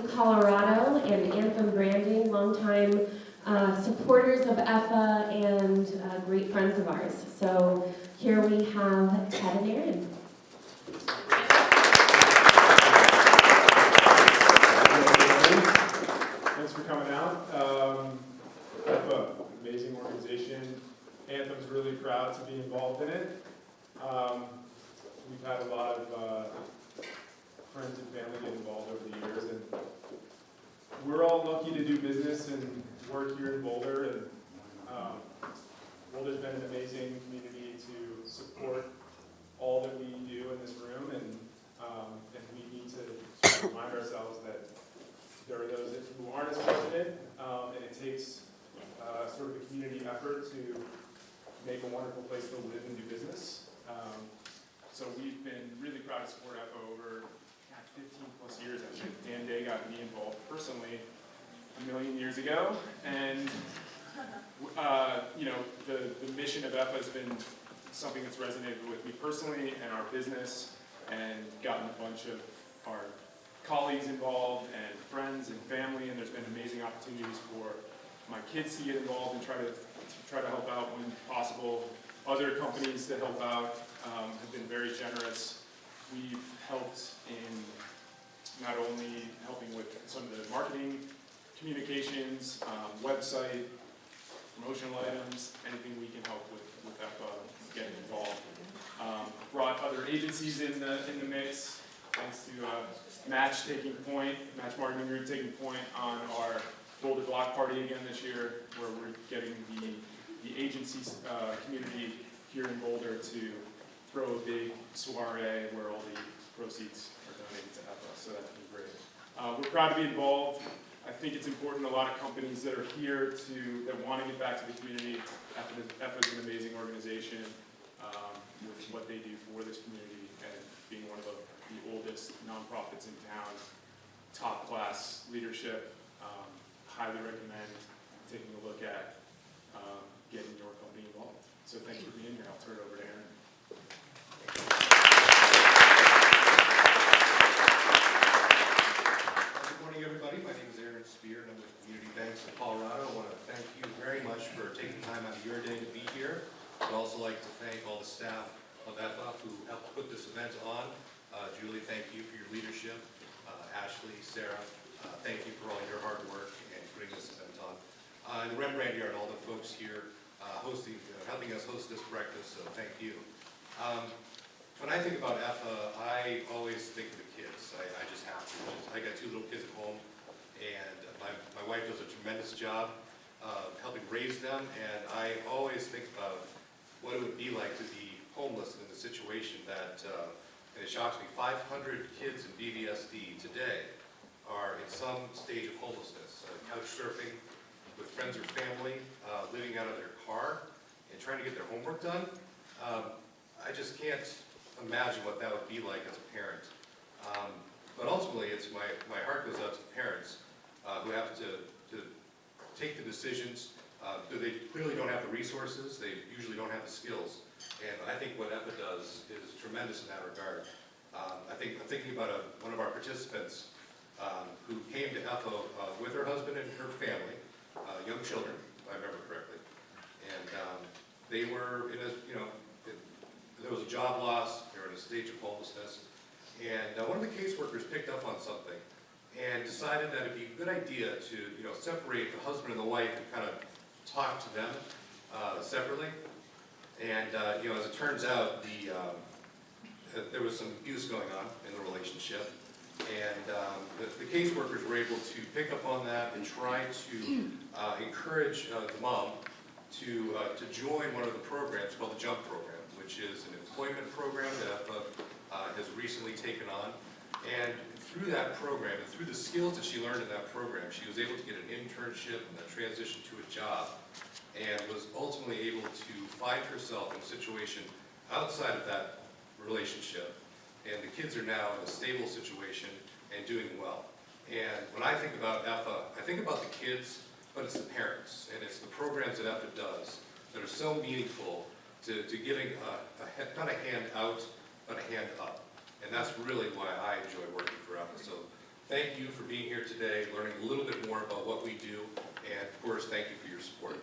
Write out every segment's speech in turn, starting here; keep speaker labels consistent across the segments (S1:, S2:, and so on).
S1: Colorado and Anthem Branding, longtime supporters of EFA and great friends of ours. So here we have Ted and Aaron.
S2: Thanks for coming out. EFA, amazing organization. Anthem's really proud to be involved in it. We've had a lot of friends and family get involved over the years, and we're all lucky to do business and work here in Boulder. And Boulder's been an amazing community to support all that we do in this room, and we need to sort of remind ourselves that there are those who aren't as fortunate, and it takes sort of a community effort to make a wonderful place to live and do business. So we've been really proud to support EFA over 15 plus years. I think Dan Day got me involved personally a million years ago, and the mission of EFA has been something that's resonated with me personally and our business, and gotten a bunch of our colleagues involved and friends and family, and there's been amazing opportunities for my kids to get involved and try to help out when possible. Other companies that help out have been very generous. We've helped in not only helping with some of the marketing, communications, website, promotional items, anything we can help with EFA getting involved. Brought other agencies in the mix, thanks to Match Marketing Group taking point on our Boulder Block Party again this year, where we're getting the agencies community here in Boulder to throw a big soiree where all the proceeds are donated to EFA, so that's been great. We're proud to be involved. I think it's important, a lot of companies that are here that want to get back to the community. EFA is an amazing organization with what they do for this community, and being one of the oldest nonprofits in town, top class leadership. Highly recommend taking a look at getting your company involved. So thanks for being here. I'll turn it over to Aaron.
S3: Good morning, everybody. My name is Aaron Spear, and I'm with Community Banks of Colorado. I want to thank you very much for taking time out of your day to be here. I'd also like to thank all the staff of EFA who helped put this event on. Julie, thank you for your leadership. Ashley, Sarah, thank you for all your hard work and putting this event on. And the Rembrandt Yard, all the folks here helping us host this breakfast, so thank you. When I think about EFA, I always think of the kids. I just have to. I got two little kids at home, and my wife does a tremendous job helping raise them, and I always think about what it would be like to be homeless in the situation that, and it shocks me, 500 kids in BVSD today are in some stage of homelessness, couch surfing with friends or family, living out of their car, and trying to get their homework done. I just can't imagine what that would be like as a parent. But ultimately, my heart goes out to the parents who have to take the decisions. They clearly don't have the resources, they usually don't have the skills. And I think what EFA does is tremendous in that regard. I'm thinking about one of our participants who came to EFA with her husband and her family, young children, if I remember correctly. And they were there was a job loss, they were in a stage of homelessness. And one of the caseworkers picked up on something and decided that it'd be a good idea to separate the husband and the wife and kind of talk to them separately. And as it turns out, there was some abuse going on in the relationship, and the caseworkers were able to pick up on that and try to encourage the mom to join one of the programs called the JUMP program, which is an employment program that EFA has recently taken on. And through that program, and through the skills that she learned in that program, she was able to get an internship and then transition to a job, and was ultimately able to find herself in a situation outside of that relationship. And the kids are now in a stable situation and doing well. And when I think about EFA, I think about the kids, but it's the parents, and it's the programs that EFA does that are so meaningful to giving not a hand out, but a hand up. And that's really why I enjoy working for EFA. So Thank you for being here today, learning a little bit more about what we do, and of course, thank you for your support.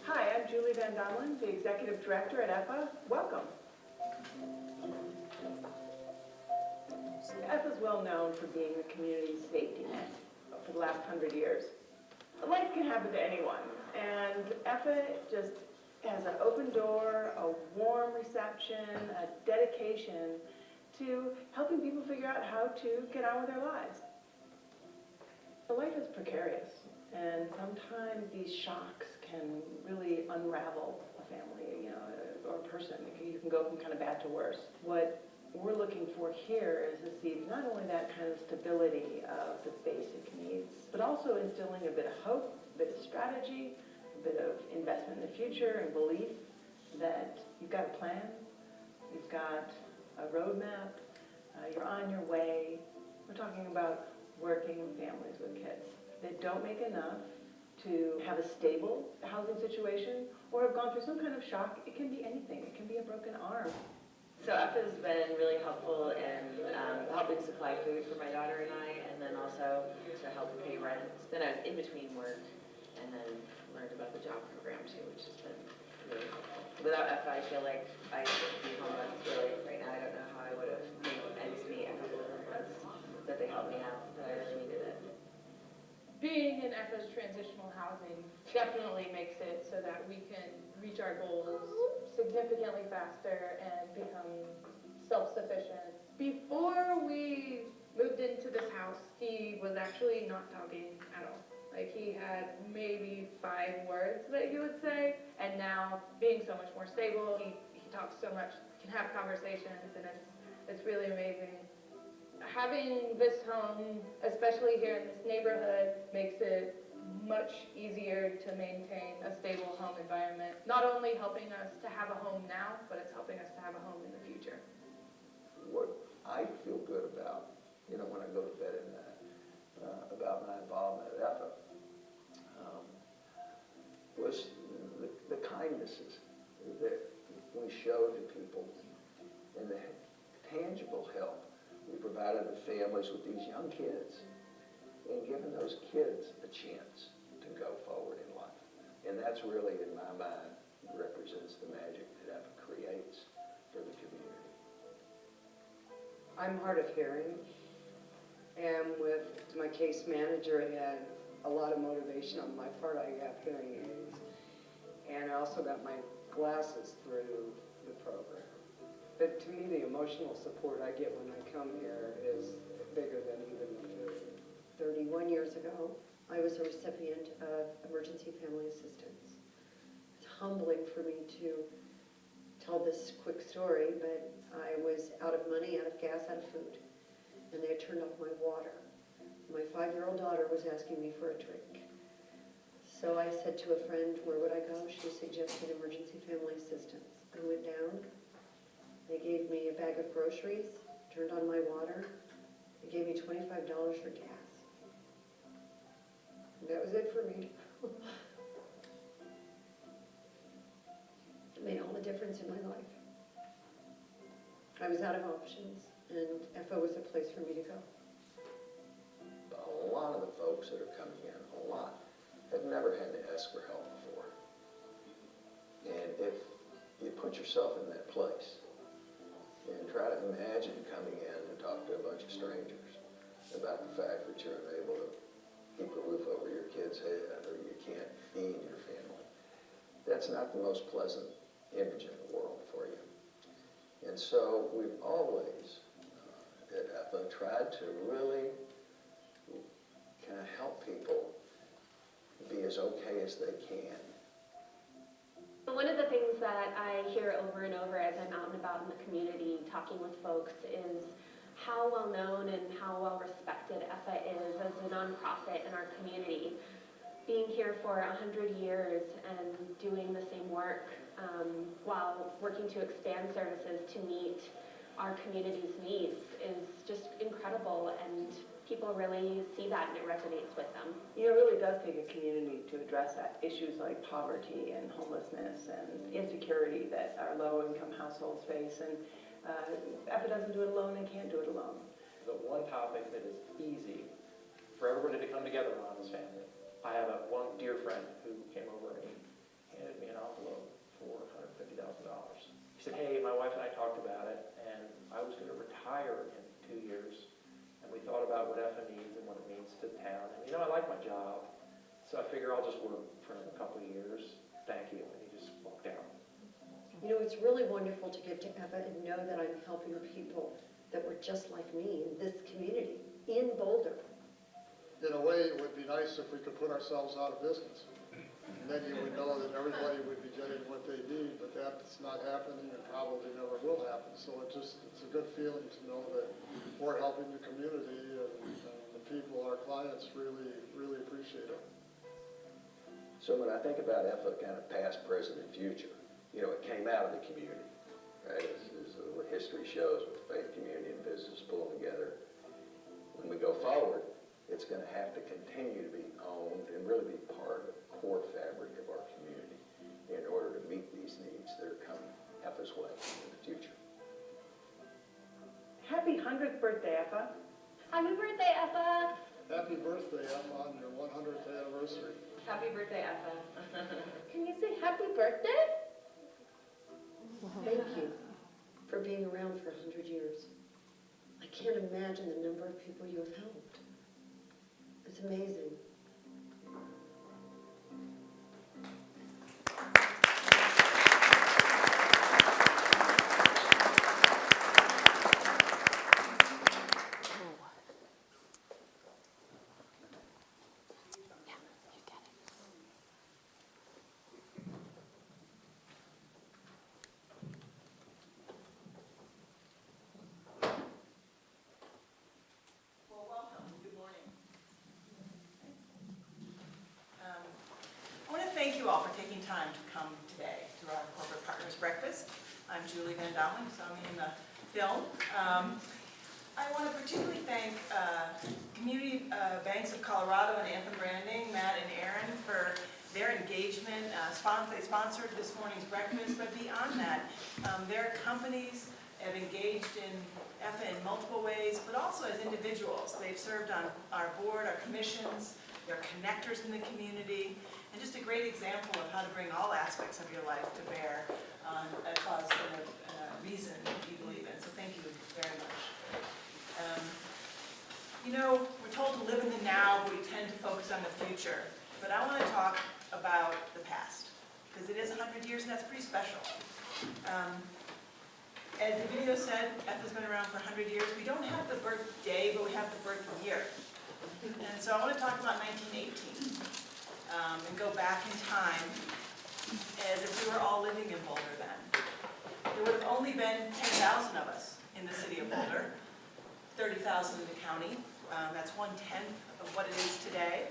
S4: Hi, I'm Julie Van Donlen, the Executive Director at EFA. Welcome. EFA is well known for being the community's safety net for the last 100 years. Life can happen to anyone, and EFA just has an open door, a warm reception, a dedication to helping people figure out how to get on with their lives. Life is precarious, and sometimes these shocks can really unravel a family, or a person. You can go from kind of bad to worse. What we're looking for here is to see not only that kind of stability of the basic needs, but also instilling a bit of hope, a bit of strategy, a bit of investment in the future and belief that you've got a plan, you've got a roadmap, you're on your way. We're talking about working families with kids that don't make enough to have a stable housing situation or have gone through some kind of shock. It can be anything. It can be a broken arm.
S5: So EFA has been really helpful in helping supply food for my daughter and I, and then also to help pay rent. Then I was in between work and then learned about the job program too, which has been really helpful. Without EFA, I feel like I would be homeless really right now. I don't know how I would have made ends meet a couple of months that they helped me out, but I really needed it.
S6: Being in EFA's transitional housing definitely makes it so that we can reach our goals significantly faster and become self-sufficient. Before we moved into this house, he was actually not talking at all. Like, he had maybe 5 words that he would say, and now being so much more stable, he talks so much, can have conversations, and it's really amazing. Having this home, especially here in this neighborhood, makes it much easier to maintain a stable home environment. Not only helping us to have a home now, but it's helping us to have a home in the future.
S7: What I feel good about, when I go to bed at night, about my involvement at EFA, was the kindnesses that we showed to people and the tangible help we provided the families with these young kids and giving those kids a chance to go forward in life. And that's really, in my mind, represents the magic that EFA creates for the community.
S8: I'm hard of hearing, and with my case manager, I had a lot of motivation on my part. I have hearing aids, and I also got my glasses through the program. But to me, the emotional support I get when I come here is bigger than even the food.
S9: 31 years ago, I was a recipient of emergency family assistance. It's humbling for me to tell this quick story, but I was out of money, out of gas, out of food, and they had turned off my water. My 5-year-old daughter was asking me for a drink. So I said to a friend, where would I go? She suggested emergency family assistance. I went down. They gave me a bag of groceries, turned on my water. They gave me $25 for gas. And that was it for me. It made all the difference in my life. I was out of options, and EFA was a place for me to go.
S7: A lot of the folks that are coming in, have never had to ask for help before. And if you put yourself in that place and try to imagine coming in and talk to a bunch of strangers about the fact that you're unable to keep a roof over your kid's head or you can't feed your family, that's not the most pleasant image in the world for you. And so we've always, at EFA, tried to really kind of help people be as okay as they can.
S1: One of the things that I hear over and over as I'm out and about in the community talking with folks is how well known and how well respected EFA is as a nonprofit in our community. Being here for 100 years and doing the same work while working to expand services to meet our community's needs is just incredible, and people really see that and it resonates with them.
S4: You know, it really does take a community to address that. Issues like poverty and homelessness and insecurity that our low-income households face. And EFA doesn't do it alone and can't do it alone.
S10: The one topic that is easy for everybody to come together on is family. I have one dear friend who came over and he handed me an envelope for $150,000. He said, hey, my wife and I talked about it, and I was going to retire in 2 years, and we thought about what EFA needs and what it means to the town. And, I like my job, so I figure I'll just work for a couple of years. Thank you. And he just walked out.
S9: You know, it's really wonderful to give to EFA and know that I'm helping people that were just like me in this community, in Boulder.
S11: In a way, it would be nice if we could put ourselves out of business. And then you would know that everybody would be getting what they need, but that's not happening and probably never will happen. So it's a good feeling to know that we're helping the community and the people, our clients, really appreciate it.
S7: So when I think about EFA kind of past, present, and future, it came out of the community, right? As what history shows with faith, community, and business pulling together. When we go forward, it's going to have to continue to be owned and really be part of the core fabric of our community in order to meet these needs that are coming EFA's way in the future.
S4: Happy 100th birthday, EFA.
S1: Happy birthday, EFA!
S11: Happy birthday, I'm on your 100th anniversary.
S5: Happy birthday, EFA.
S6: Can you say happy birthday?
S9: Thank you for being around for 100 years. I can't imagine the number of people you have helped. It's amazing.
S12: Thank you all for taking time to come today to our Corporate Partners Breakfast. I'm Julie Van Dalen, so I'm in the film. I want to particularly thank Community Banks of Colorado and Anthem Branding, Matt and Aaron, for their engagement. They sponsored this morning's breakfast, but beyond that, their companies have engaged in EFA in multiple ways, but also as individuals. They've served on our board, our commissions, they're connectors in the community, and just a great example of how to bring all aspects of your life to bear on a cause and a reason you believe in. So thank you very much. We're told to live in the now, but we tend to focus on the future. But I want to talk about the past, because it is 100 years and that's pretty special. As the video said, EFA's been around for 100 years. We don't have the birthday, but we have the birth year. And so I want to talk about 1918. And go back in time as if we were all living in Boulder then. There would have only been 10,000 of us in the city of Boulder, 30,000 in the county. That's 1/10 of what it is today.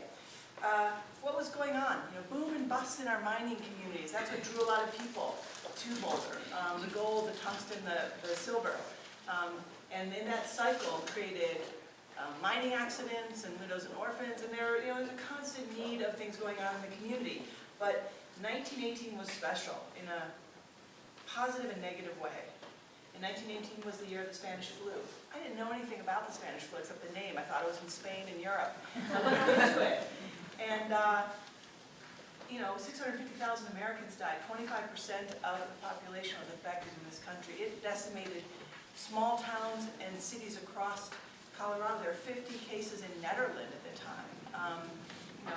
S12: What was going on? Boom and bust in our mining communities. That's what drew a lot of people to Boulder. The gold, the tungsten, the silver. And in that cycle created mining accidents and widows and orphans, and there's a constant need of things going on in the community. But 1918 was special in a positive and negative way. And 1918 was the year of the Spanish flu. I didn't know anything about the Spanish flu except the name. I thought it was in Spain and Europe. I looked into it. And 650,000 Americans died. 25% of the population was affected in this country. It decimated small towns and cities across Colorado. There were 50 cases in Nederland at the time.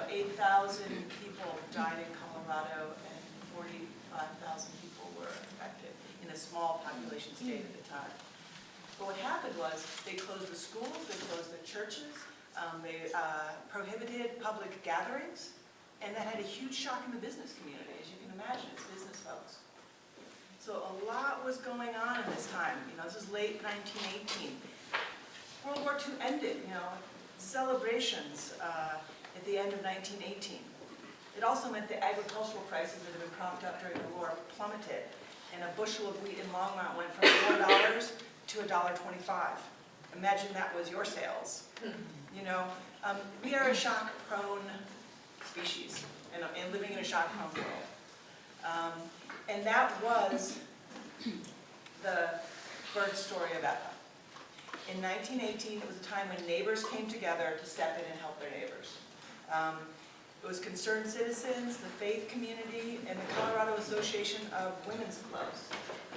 S12: 8,000 people died in Colorado and 45,000 people were affected in a small population state at the time. But what happened was they closed the schools, they closed the churches, they prohibited public gatherings, and that had a huge shock in the business community, as you can imagine, it's business folks. So a lot was going on in this time. This is late 1918. World War II ended, celebrations at the end of 1918. It also meant the agricultural prices that had been propped up during the war plummeted, and a bushel of wheat in Longmont went from $4 to $1.25. Imagine that was your sales. You know, we are a shock-prone species and living in a shock-prone world. And that was the birth story of EFA. In 1918, it was a time when neighbors came together to step in and help their neighbors. It was concerned citizens, the faith community, and the Colorado Association of Women's Clubs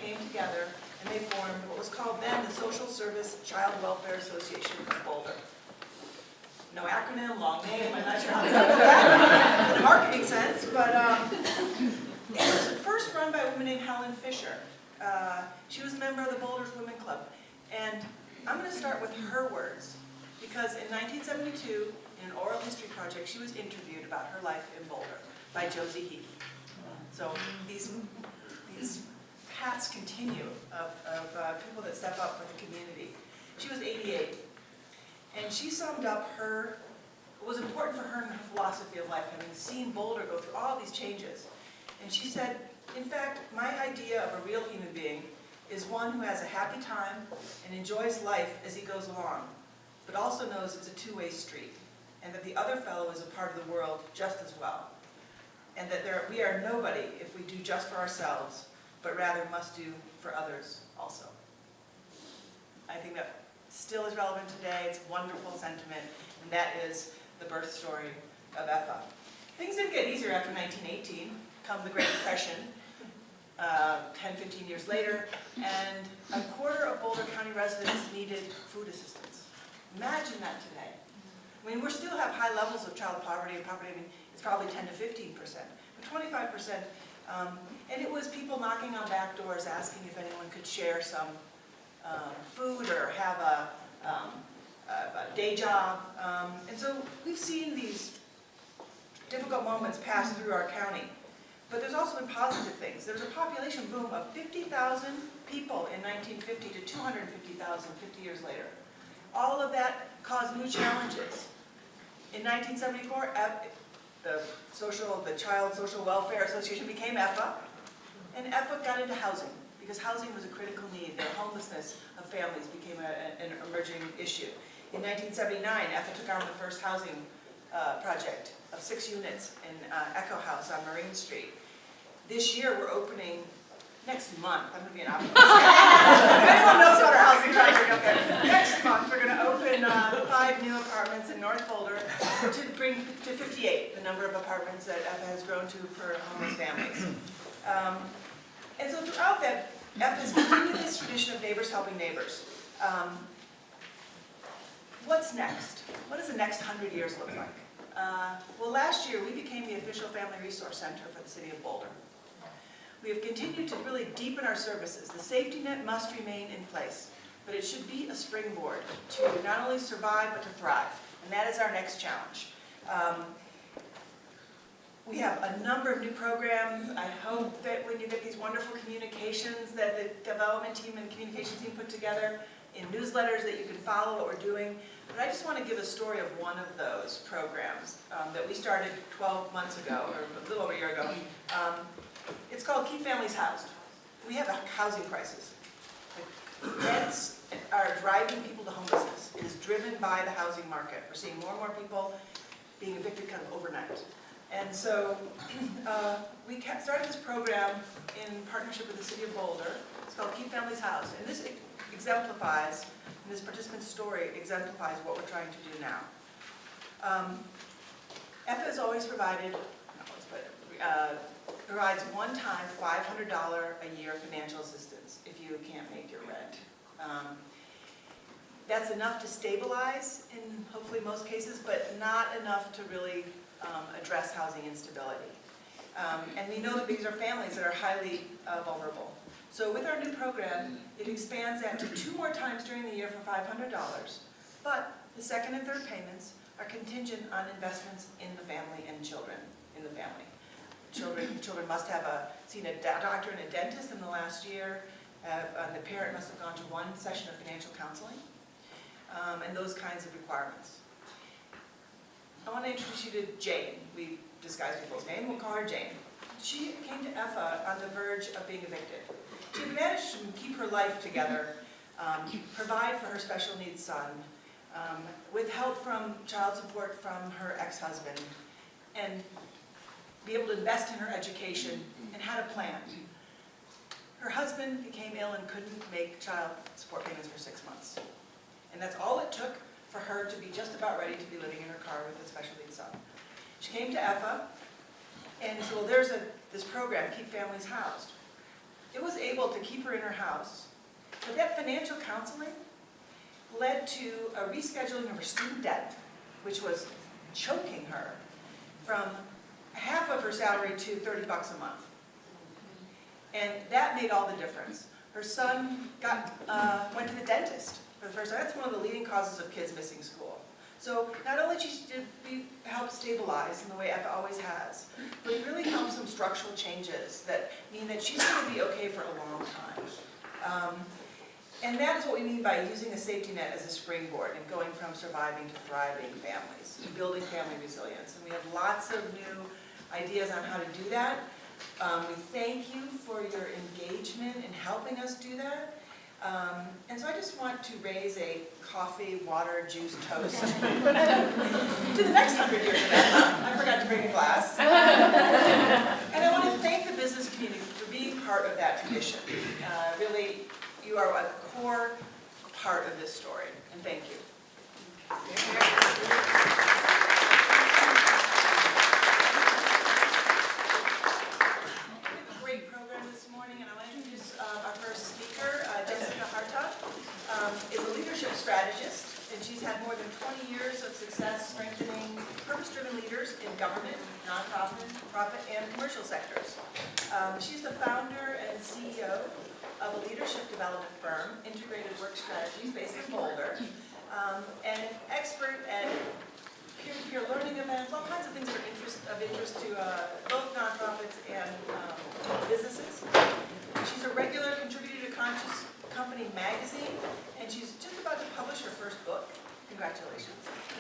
S12: came together and they formed what was called then the Social Service Child Welfare Association of Boulder. No acronym, long name, I'm not sure how they did that in a marketing sense, but it was first run by a woman named Helen Fisher. She was a member of the Boulder's Women Club. And I'm going to start with her words, because in 1972, in an oral history project, she was interviewed about her life in Boulder by Josie Heath. So these paths continue of people that step up for the community. She was 88, and she summed up what was important for her in her philosophy of life, having seen Boulder go through all these changes. And she said, in fact, my idea of a real human being is one who has a happy time and enjoys life as he goes along, but also knows it's a two-way street, and that the other fellow is a part of the world just as well, and that we are nobody if we do just for ourselves, but rather must do for others also. I think that still is relevant today. It's a wonderful sentiment, and that is the birth story of EFA. Things didn't get easier after 1918, come the Great Depression, 10, 15 years later, and a quarter of Boulder County residents needed food assistance. Imagine that today. I mean, we still have high levels of child poverty, and poverty, I mean, it's probably 10 to 15%, but 25%, and it was people knocking on back doors asking if anyone could share some food or have a day job. And so we've seen these difficult moments pass through our county. But there's also been positive things. There was a population boom of 50,000 people in 1950 to 250,000 50 years later. All of that caused new challenges. In 1974, the Child Social Welfare Association became EFA, and EFA got into housing, because housing was a critical need. The homelessness of families became an emerging issue. In 1979, EFA took on the first housing project of 6 units in Echo House on Marine Street. This year we're opening, next month, I'm going to be an optimist. If anyone knows about our housing project out there, next month we're going to open 5 new apartments in North Boulder to bring to 58 the number of apartments that EFA has grown to for homeless families. And so throughout that, EFA has continued this tradition of neighbors helping neighbors. What's next? What does the next 100 years look like? Well, last year we became the official Family Resource Center for the City of Boulder. We have continued to really deepen our services. The safety net must remain in place, but it should be a springboard to not only survive, but to thrive. And that is our next challenge. We have a number of new programs. I hope that when you get these wonderful communications that the development team and communications team put together in newsletters that you can follow what we're doing. But I just want to give a story of one of those programs that we started 12 months ago, or a little over a year ago. It's called Keep Families Housed. We have a housing crisis. Rents are driving people to homelessness. It is driven by the housing market. We're seeing more and more people being evicted kind of overnight. And so we started this program in partnership with the City of Boulder. It's called Keep Families Housed. And this exemplifies, and this participant story exemplifies what we're trying to do now. EFA has always provided, provides one-time $500 a year financial assistance if you can't make your rent. That's enough to stabilize in hopefully most cases, but not enough to really address housing instability. And we know that these are families that are highly vulnerable. So with our new program, it expands that to 2 more times during the year for $500, but the second and third payments are contingent on investments in the family and children in the family. Children must have seen a doctor and a dentist in the last year, and the parent must have gone to 1 session of financial counseling, and those kinds of requirements. I want to introduce you to Jane. We disguise people's name, we'll call her Jane. She came to EFA on the verge of being evicted. She managed to keep her life together, provide for her special needs son, with help from child support from her ex-husband, and be able to invest in her education and had a plan. Her husband became ill and couldn't make child support payments for 6 months. And that's all it took for her to be just about ready to be living in her car with a special needs son. She came to EFA and said, well, there's this program, Keep Families Housed. It was able to keep her in her house, but that financial counseling led to a rescheduling of her student debt, which was choking her from half of her salary to $30 a month. And that made all the difference. Her son went to the dentist for the first time. That's one of the leading causes of kids missing school. So not only did she help stabilize in the way EFA always has, but it really helped some structural changes that mean that she's going to be okay for a long time. And that is what we mean by using a safety net as a springboard and going from surviving to thriving families, and building family resilience. And we have lots of new ideas on how to do that. We thank you for your engagement in helping us do that. And so I just want to raise a coffee, water, juice, toast to the next 100 years of EFA. I forgot to bring a glass. And I want to thank the business community for being part of that tradition. Really, you are a core part of this story, and thank you. Great program this morning, and I want to introduce our first speaker, Jessica Hartog, is a leadership strategist, and she's had more than 20 years of success strengthening purpose-driven leaders in government, nonprofit, profit, and commercial sectors. She's the founder and CEO of a leadership development firm, Integrated Work Strategies, based in Boulder, and an expert at peer-to-peer learning events, all kinds of things that are of interest to both nonprofits and businesses. She's a regular contributor to Conscious Company magazine, and she's just about to publish her first book, congratulations,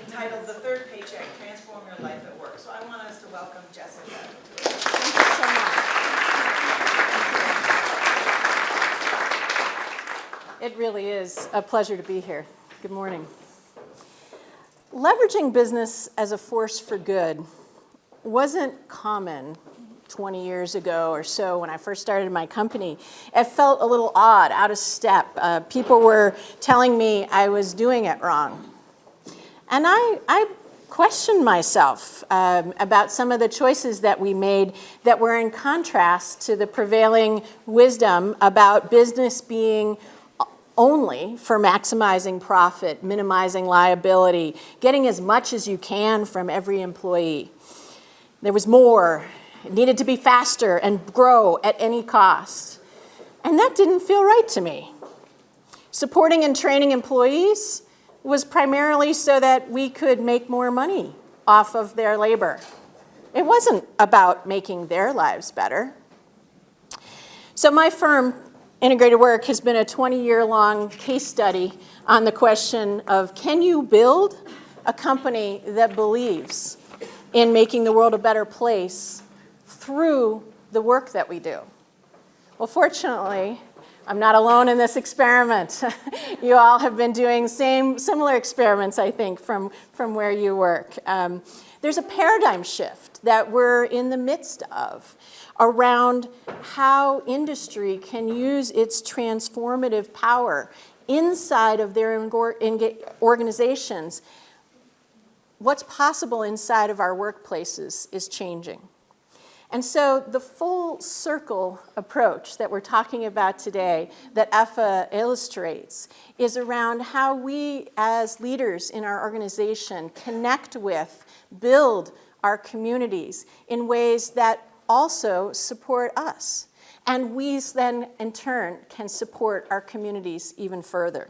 S12: entitled The Third Paycheck, Transform Your Life at Work. So I want us to welcome Jessica.
S13: Thank you so much. It really is a pleasure to be here. Good morning. Leveraging business as a force for good wasn't common 20 years ago or so when I first started my company. It felt a little odd, out of step. People were telling me I was doing it wrong. And I questioned myself about some of the choices that we made that were in contrast to the prevailing wisdom about business being only for maximizing profit, minimizing liability, getting as much as you can from every employee. There was more. It needed to be faster and grow at any cost. And that didn't feel right to me. Supporting and training employees was primarily so that we could make more money off of their labor. It wasn't about making their lives better. So my firm, Integrated Work, has been a 20-year-long case study on the question of, can you build a company that believes in making the world a better place through the work that we do? Well, fortunately, I'm not alone in this experiment. You all have been doing similar experiments, I think, from where you work. There's a paradigm shift that we're in the midst of around how industry can use its transformative power inside of their organizations. What's possible inside of our workplaces is changing. And so the full circle approach that we're talking about today that EFA illustrates is around how we as leaders in our organization connect with, build our communities in ways that also support us. And we then, in turn, can support our communities even further.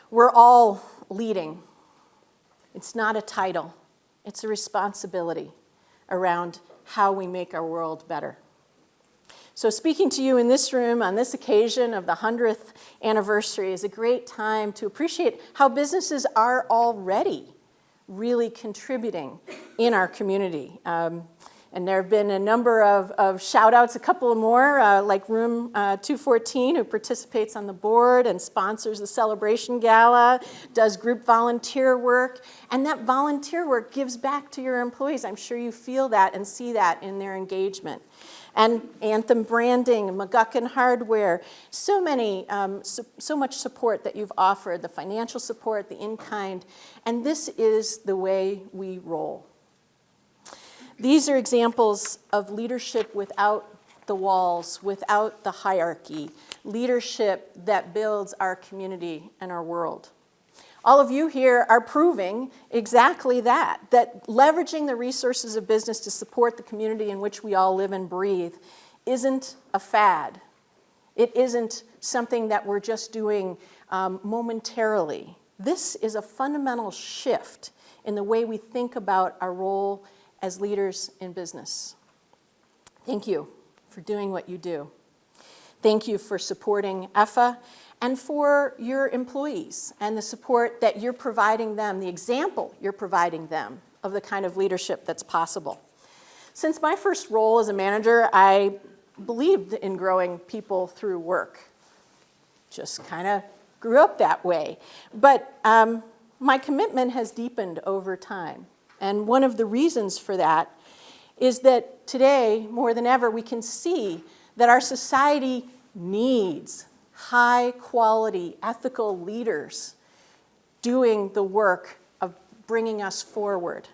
S13: We're all leading. It's not a title. It's a responsibility around how we make our world better. So speaking to you in this room on this occasion of the 100th anniversary is a great time to appreciate how businesses are already really contributing in our community. And there have been a number of shout outs, a couple more, like Room 214, who participates on the board and sponsors the Celebration Gala, does group volunteer work, and that volunteer work gives back to your employees. I'm sure you feel that and see that in their engagement. And Anthem Branding, McGuckin Hardware, so much support that you've offered, the financial support, the in-kind, and this is the way we roll. These are examples of leadership without the walls, without the hierarchy, leadership that builds our community and our world. All of you here are proving exactly that leveraging the resources of business to support the community in which we all live and breathe isn't a fad. It isn't something that we're just doing momentarily. This is a fundamental shift in the way we think about our role as leaders in business. Thank you for doing what you do. Thank you for supporting EFA and for your employees and the support that you're providing them, the example you're providing them of the kind of leadership that's possible. Since my first role as a manager, I believed in growing people through work. Just kind of grew up that way. But my commitment has deepened over time. And one of the reasons for that is that today, more than ever, we can see that our society needs high-quality, ethical leaders doing the work of bringing us forward.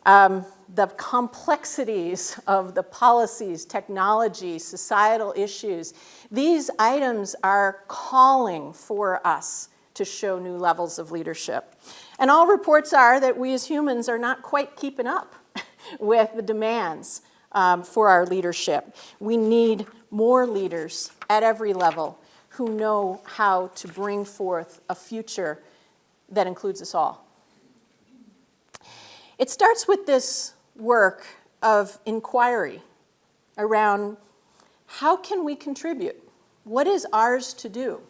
S13: The complexities of the policies, technology, societal issues, these items are calling for us to show new levels of leadership. And all reports are that we as humans are not quite keeping up with the demands for our leadership. We need more leaders at every level who know how to bring forth a future that includes us all. It starts with this work of inquiry around how can we contribute? What is ours to do?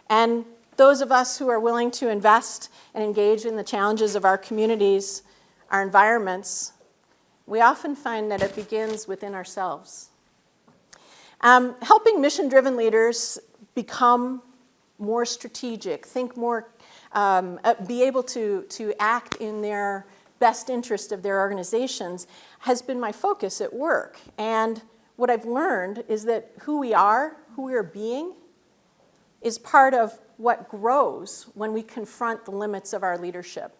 S13: And those of us who are willing to invest and engage in the challenges of our communities, our environments, we often find that it begins within ourselves. Helping mission-driven leaders become more strategic, think more, be able to act in their best interest of their organizations has been my focus at work. And what I've learned is that who we are being, is part of what grows when we confront the limits of our leadership.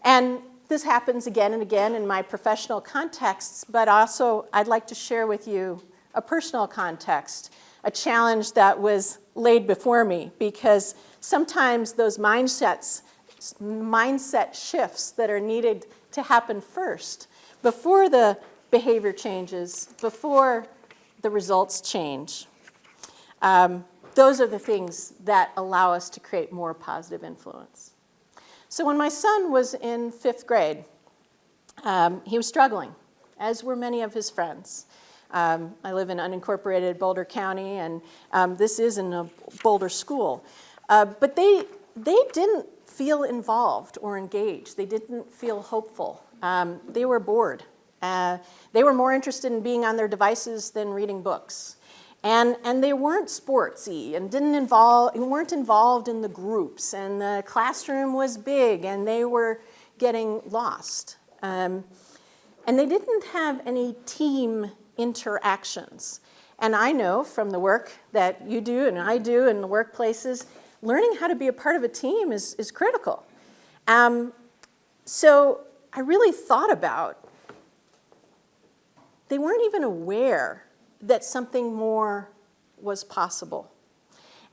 S13: And this happens again and again in my professional contexts, but also I'd like to share with you a personal context, a challenge that was laid before me, because sometimes those mindset shifts that are needed to happen first, before the behavior changes, before the results change. Those are the things that allow us to create more positive influence. So when my son was in 5th grade, he was struggling, as were many of his friends. I live in unincorporated Boulder County, and this is in a Boulder school. But they didn't feel involved or engaged. They didn't feel hopeful. They were bored. They were more interested in being on their devices than reading books. And they weren't sportsy and weren't involved in the groups. And the classroom was big, and they were getting lost. And they didn't have any team interactions. And I know from the work that you do and I do in the workplaces, learning how to be a part of a team is critical. So I really thought about, they weren't even aware that something more was possible.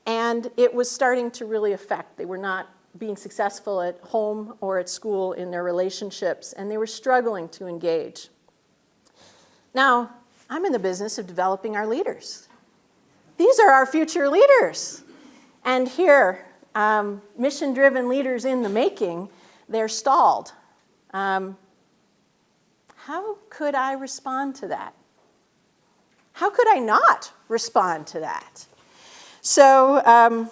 S13: And it was starting to really affect. They were not being successful at home or at school in their relationships, and they were struggling to engage. Now, I'm in the business of developing our leaders. These are our future leaders. And here, mission-driven leaders in the making, they're stalled. How could I respond to that? How could I not respond to that? So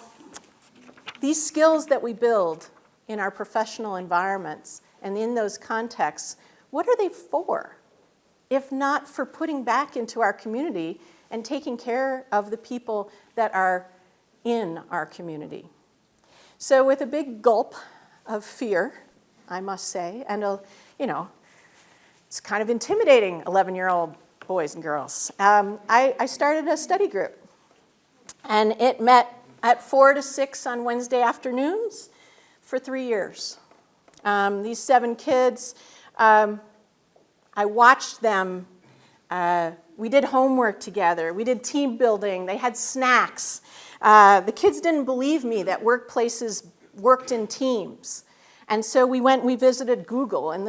S13: these skills that we build in our professional environments and in those contexts, what are they for? if not for putting back into our community and taking care of the people that are in our community. So with a big gulp of fear, I must say, and it's kind of intimidating 11-year-old boys and girls, I started a study group. And it met at 4 to 6 on Wednesday afternoons for 3 years. These 7 kids, I watched them. We did homework together. We did team building. They had snacks. The kids didn't believe me that workplaces worked in teams. And so we visited Google, and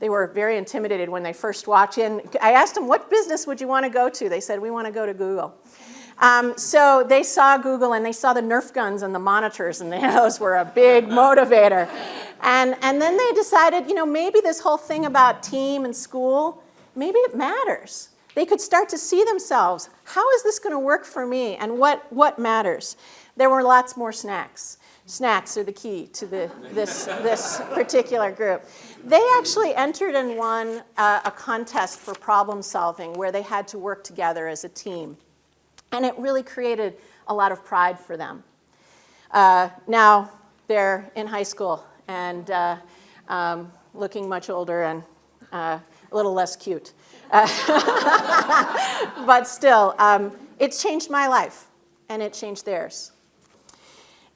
S13: they were very intimidated when they first walked in. I asked them, what business would you want to go to? They said, we want to go to Google. So they saw Google, and they saw the Nerf guns and the monitors, and those were a big motivator. And then they decided, maybe this whole thing about team and school, maybe it matters. They could start to see themselves. How is this going to work for me, and what matters? There were lots more snacks. Snacks are the key to this particular group. They actually entered and won a contest for problem solving where they had to work together as a team. And it really created a lot of pride for them. Now they're in high school and looking much older and a little less cute. But still, it's changed my life, and it changed theirs.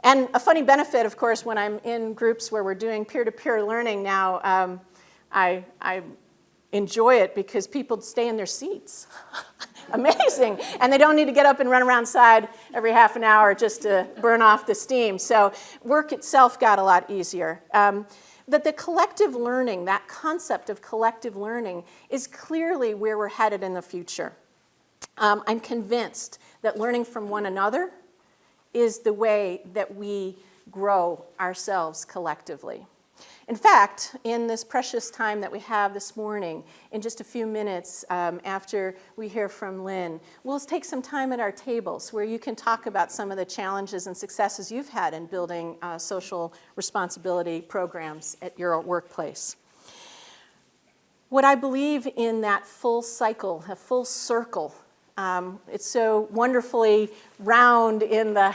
S13: And a funny benefit, of course, when I'm in groups where we're doing peer-to-peer learning now, I enjoy it because people stay in their seats. Amazing. And they don't need to get up and run around side every half an hour just to burn off the steam. So work itself got a lot easier. But the collective learning, that concept of collective learning, is clearly where we're headed in the future. I'm convinced that learning from one another is the way that we grow ourselves collectively. In fact, in this precious time that we have this morning, in just a few minutes after we hear from Lynn, we'll take some time at our tables where you can talk about some of the challenges and successes you've had in building social responsibility programs at your workplace. What I believe in that full cycle, a full circle, it's so wonderfully round in the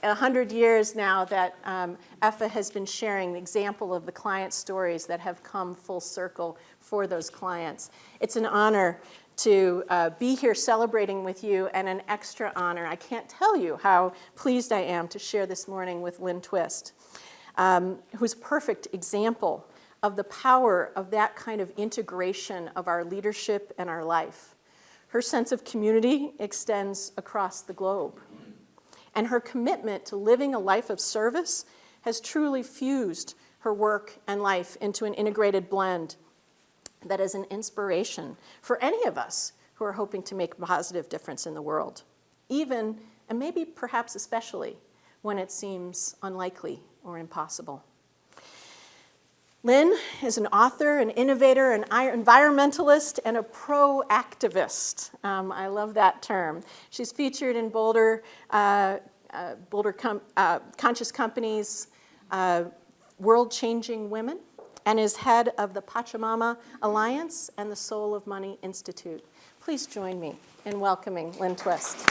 S13: 100 years now that EFA has been sharing the example of the client stories that have come full circle for those clients. It's an honor to be here celebrating with you, and an extra honor. I can't tell you how pleased I am to share this morning with Lynn Twist, who's a perfect example of the power of that kind of integration of our leadership and our life. Her sense of community extends across the globe. And her commitment to living a life of service has truly fused her work and life into an integrated blend that is an inspiration for any of us who are hoping to make a positive difference in the world, even, and maybe perhaps especially, when it seems unlikely or impossible. Lynn is an author, an innovator, an environmentalist, and a pro-activist. I love that term. She's featured in Boulder Conscious Company's World-Changing Women, and is head of the Pachamama Alliance and the Soul of Money Institute. Please join me in welcoming Lynn Twist.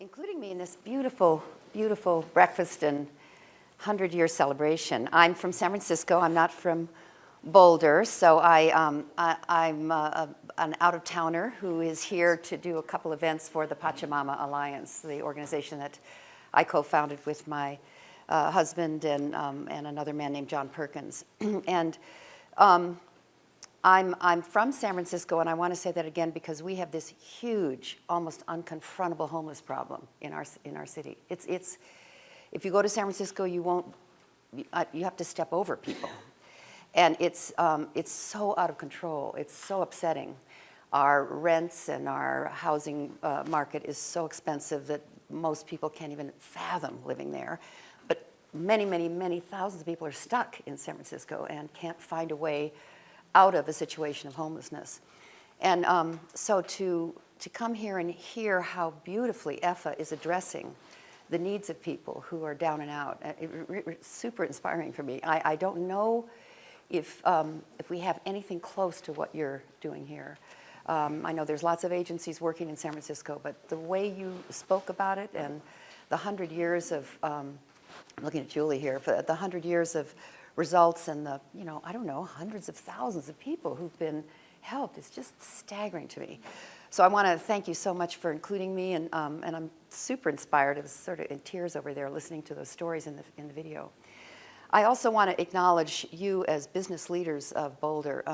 S14: Including me in this beautiful, beautiful breakfast and 100-year celebration. I'm from San Francisco. I'm not from Boulder, so I'm an out-of-towner who is here to do a couple events for the Pachamama Alliance, the organization that I co-founded with my husband and another man named John Perkins. And I'm from San Francisco, and I want to say that again because we have this huge, almost unconfrontable homeless problem in our city. It's if you go to San Francisco, you have to step over people, and it's so out of control. It's so upsetting. Our rents and our housing market is so expensive that most people can't even fathom living there. But many, many, many thousands of people are stuck in San Francisco and can't find a way out of a situation of homelessness. And so to come here and hear how beautifully EFA is addressing the needs of people who are down and out. It's super inspiring for me. I don't know if we have anything close to what you're doing here. I know there's lots of agencies working in San Francisco, but the way you spoke about it and the 100 years of, I'm looking at Julie here, the 100 years of results and the, I don't know, hundreds of thousands of people who've been helped, it's just staggering to me. So I want to thank you so much for including me, and I'm super inspired. I was sort of in tears over there listening to those stories in the video. I also want to acknowledge you as business leaders of Boulder.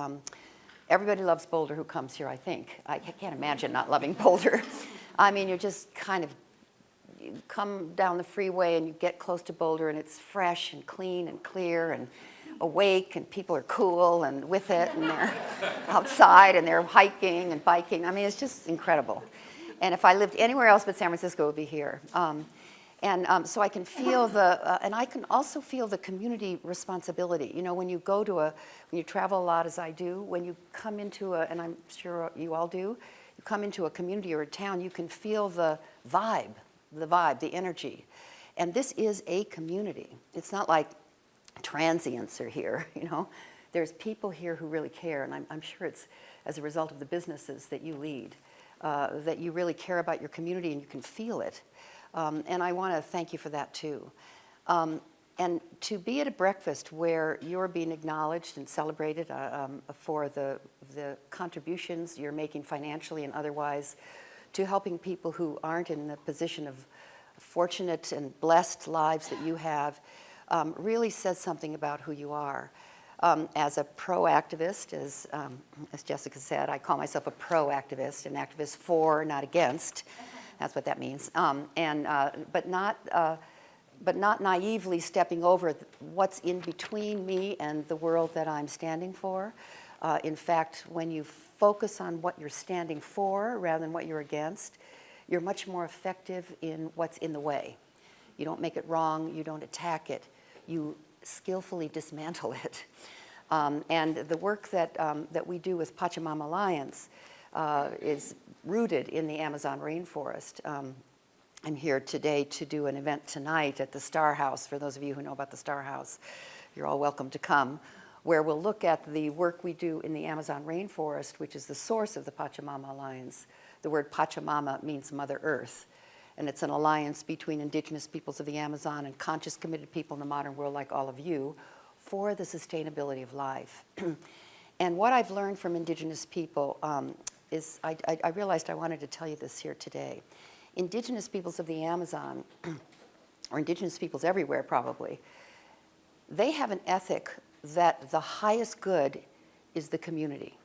S14: Everybody loves Boulder who comes here, I think. I can't imagine not loving Boulder. I mean, you just kind of you come down the freeway and you get close to Boulder and it's fresh and clean and clear and awake and people are cool and with it and they're outside and they're hiking and biking. I mean, it's just incredible. And if I lived anywhere else but San Francisco, it would be here. So I can feel and I can also feel the community responsibility. When you go to when you travel a lot as I do, when you come into and I'm sure you all do, you come into a community or a town, you can feel the vibe, the energy. And this is a community. It's not like transients are here, There's people here who really care, and I'm sure it's as a result of the businesses that you lead, that you really care about your community and you can feel it. And I want to thank you for that too. And to be at a breakfast where you're being acknowledged and celebrated for the contributions you're making financially and otherwise to helping people who aren't in the position of fortunate and blessed lives that you have really says something about who you are. As a pro-activist, as Jessica said, I call myself a pro-activist, an activist for, not against. That's what that means. But not naively stepping over what's in between me and the world that I'm standing for. In fact, when you focus on what you're standing for rather than what you're against, you're much more effective in what's in the way. You don't make it wrong, you don't attack it, you skillfully dismantle it. And the work that we do with Pachamama Alliance is rooted in the Amazon rainforest. I'm here today to do an event tonight at the Star House. For those of you who know about the Star House, you're all welcome to come, where we'll look at the work we do in the Amazon rainforest, which is the source of the Pachamama Alliance. The word Pachamama means Mother Earth, and it's an alliance between indigenous peoples of the Amazon and conscious, committed people in the modern world like all of you for the sustainability of life. And what I've learned from indigenous people is, I realized I wanted to tell you this here today. Indigenous peoples of the Amazon, or indigenous peoples everywhere probably, they have an ethic that the highest good is the community.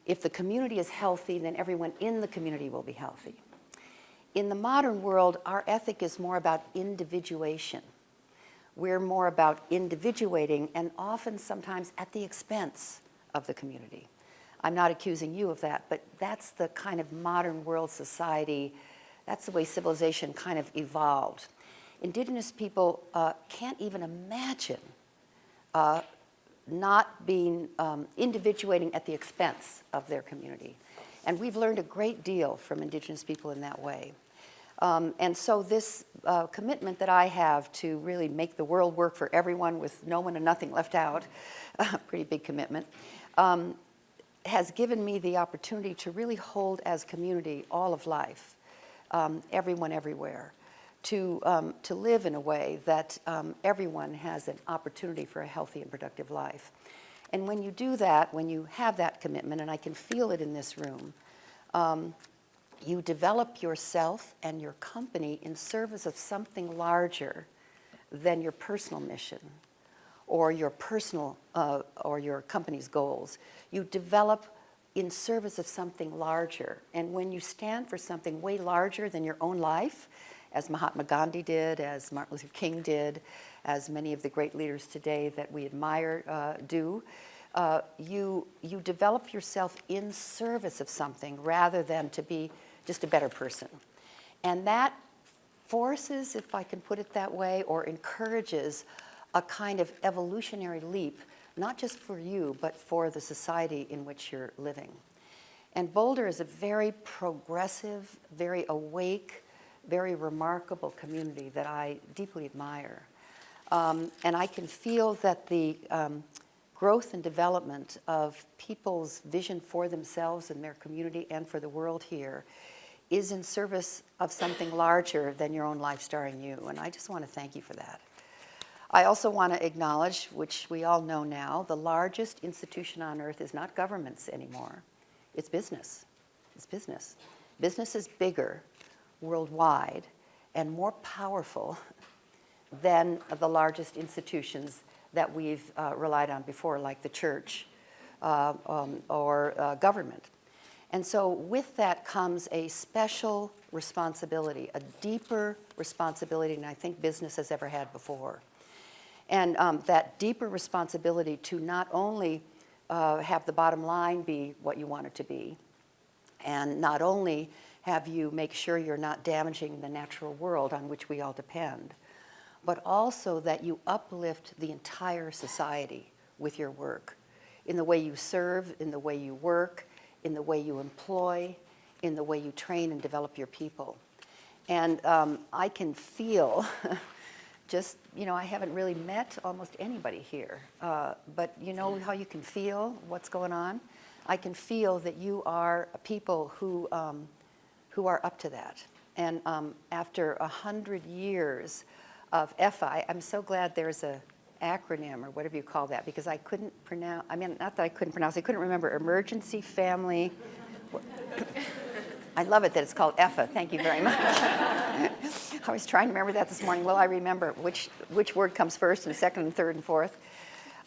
S14: If the community is healthy, then everyone in the community will be healthy. In the modern world, our ethic is more about individuation. We're more about individuating and often sometimes at the expense of the community. I'm not accusing you of that, but that's the kind of modern world society, that's the way civilization kind of evolved. Indigenous people can't even imagine not being individuating at the expense of their community. And we've learned a great deal from indigenous people in that way. And so this commitment that I have to really make the world work for everyone with no one and nothing left out, pretty big commitment, has given me the opportunity to really hold as community all of life, everyone everywhere, to live in a way that everyone has an opportunity for a healthy and productive life. And when you do that, when you have that commitment, and I can feel it in this room, you develop yourself and your company in service of something larger than your personal mission or your personal or your company's goals. You develop in service of something larger. And when you stand for something way larger than your own life, as Mahatma Gandhi did, as Martin Luther King did, as many of the great leaders today that we admire do, you develop yourself in service of something rather than to be just a better person. And that forces, if I can put it that way, or encourages a kind of evolutionary leap, not just for you, but for the society in which you're living. And Boulder is a very progressive, very awake, very remarkable community that I deeply admire. And I can feel that the growth and development of people's vision for themselves and their community and for the world here is in service of something larger than your own life starring you. And I just want to thank you for that. I also want to acknowledge, which we all know now, the largest institution on earth is not governments anymore. It's business. It's business. Business is bigger worldwide and more powerful than the largest institutions that we've relied on before, like the church or government. And so with that comes a special responsibility, a deeper responsibility than I think business has ever had before. And that deeper responsibility to not only have the bottom line be what you want it to be, and not only have you make sure you're not damaging the natural world on which we all depend, but also that you uplift the entire society with your work, in the way you serve, in the way you work, in the way you employ, in the way you train and develop your people. And I can feel, just, you know, I haven't really met almost anybody here, but you know how you can feel what's going on? I can feel that you are people who are up to that. And after 100 years of EFA, I'm so glad there's a acronym or whatever you call that, because I couldn't pronounce, I mean, not that I couldn't pronounce, I couldn't remember Emergency Family. I love it that it's called EFA, thank you very much. I was trying to remember that this morning. Well, I remember which word comes first and second and third and fourth.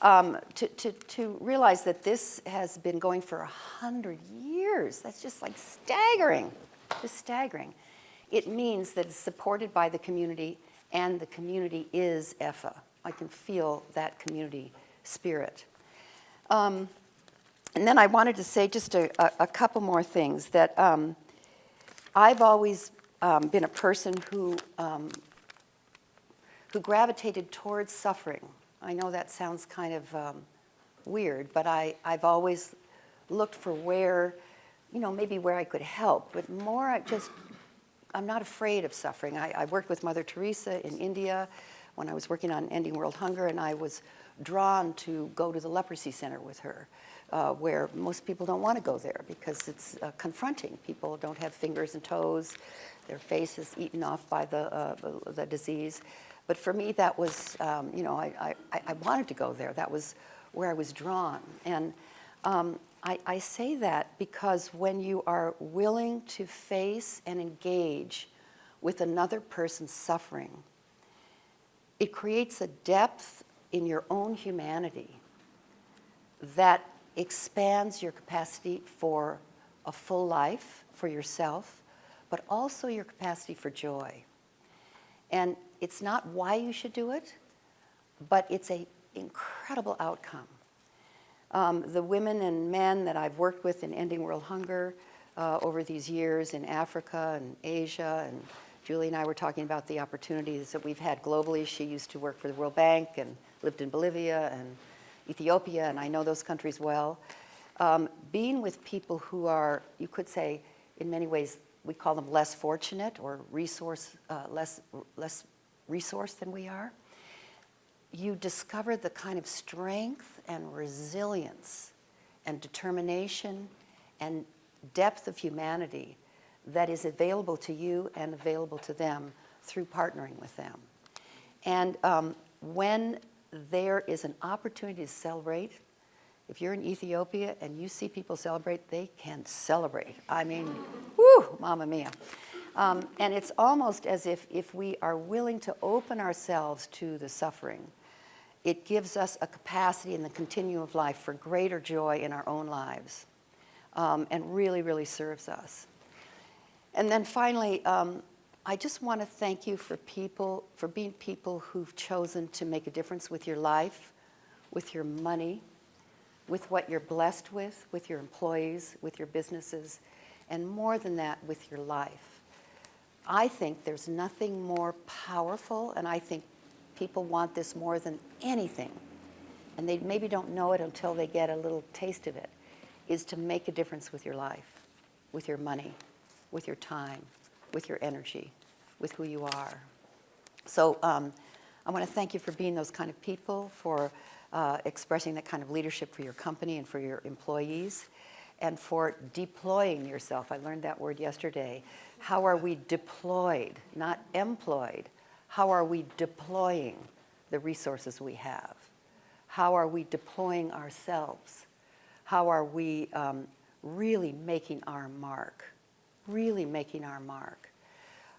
S14: To realize that this has been going for 100 years, that's just like staggering, just staggering. It means that it's supported by the community, and the community is EFA. I can feel that community spirit. And then I wanted to say just a couple more things, that I've always been a person who gravitated towards suffering. I know that sounds kind of weird, but I've always looked for where, you know, maybe where I could help, but more I'm not afraid of suffering. I worked with Mother Teresa in India when I was working on ending world hunger, and I was drawn to go to the leprosy center with her, where most people don't want to go there because it's confronting. People don't have fingers and toes. Their face is eaten off by the disease. But for me, that was, you know, I wanted to go there. That was where I was drawn. And I say that because when you are willing to face and engage with another person's suffering, it creates a depth in your own humanity that expands your capacity for a full life for yourself, but also your capacity for joy. And it's not why you should do it, but it's an incredible outcome. The women and men that I've worked with in ending world hunger over these years in Africa and Asia, and Julie and I were talking about the opportunities that we've had globally. She used to work for the World Bank and lived in Bolivia and Ethiopia, and I know those countries well. Being with people who are, you could say, in many ways, we call them less fortunate or less resourced than we are, you discover the kind of strength and resilience and determination and depth of humanity that is available to you and available to them through partnering with them. And when there is an opportunity to celebrate, if you're in Ethiopia and you see people celebrate, they can celebrate. I mean, whoo, mamma mia. And it's almost as if we are willing to open ourselves to the suffering, it gives us a capacity in the continuum of life for greater joy in our own lives, and really, really serves us. And then finally, I just want to thank you for being people who've chosen to make a difference with your life, with your money, with what you're blessed with your employees, with your businesses, and more than that, with your life. I think there's nothing more powerful, and I think people want this more than anything, and they maybe don't know it until they get a little taste of it, is to make a difference with your life, with your money, with your time, with your energy, with who you are. So I want to thank you for being those kind of people, for expressing that kind of leadership for your company and for your employees, and for deploying yourself. I learned that word yesterday. How are we deployed, not employed? How are we deploying the resources we have? How are we deploying ourselves? How are we really making our mark? Really making our mark.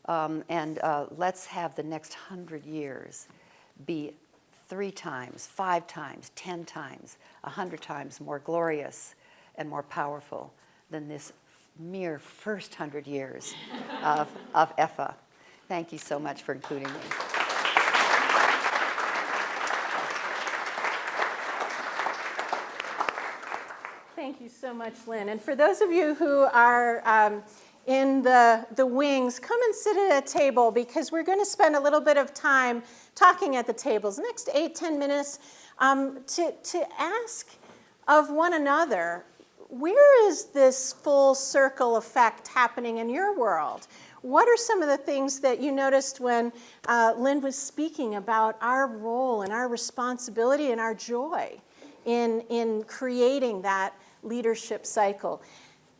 S14: And let's have the next 100 years be 3 times, 5 times, 10 times, 100 times more glorious and more powerful than this mere first 100 years of EFA. Thank you so much for including me.
S13: Thank you so much, Lynn. And for those of you who are in the wings, come and sit at a table, because we're going to spend a little bit of time talking at the tables, next 8-10 minutes, to ask of one another, where is this full circle effect happening in your world? What are some of the things that you noticed when Lynn was speaking about our role and our responsibility and our joy in creating that leadership cycle?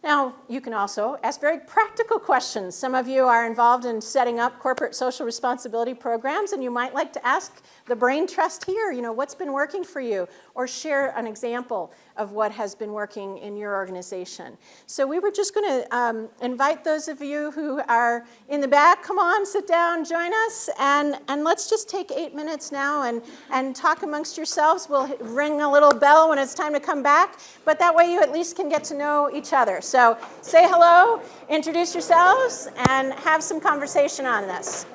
S13: Now, you can also ask very practical questions. Some of you are involved in setting up corporate social responsibility programs, and you might like to ask the brain trust here, what's been working for you, or share an example of what has been working in your organization. So we were just going to invite those of you who are in the back, come on, sit down, join us, and let's just take 8 minutes now and talk amongst yourselves. We'll ring a little bell when it's time to come back, but that way you at least can get to know each other. So say hello, introduce yourselves, and have some conversation on this.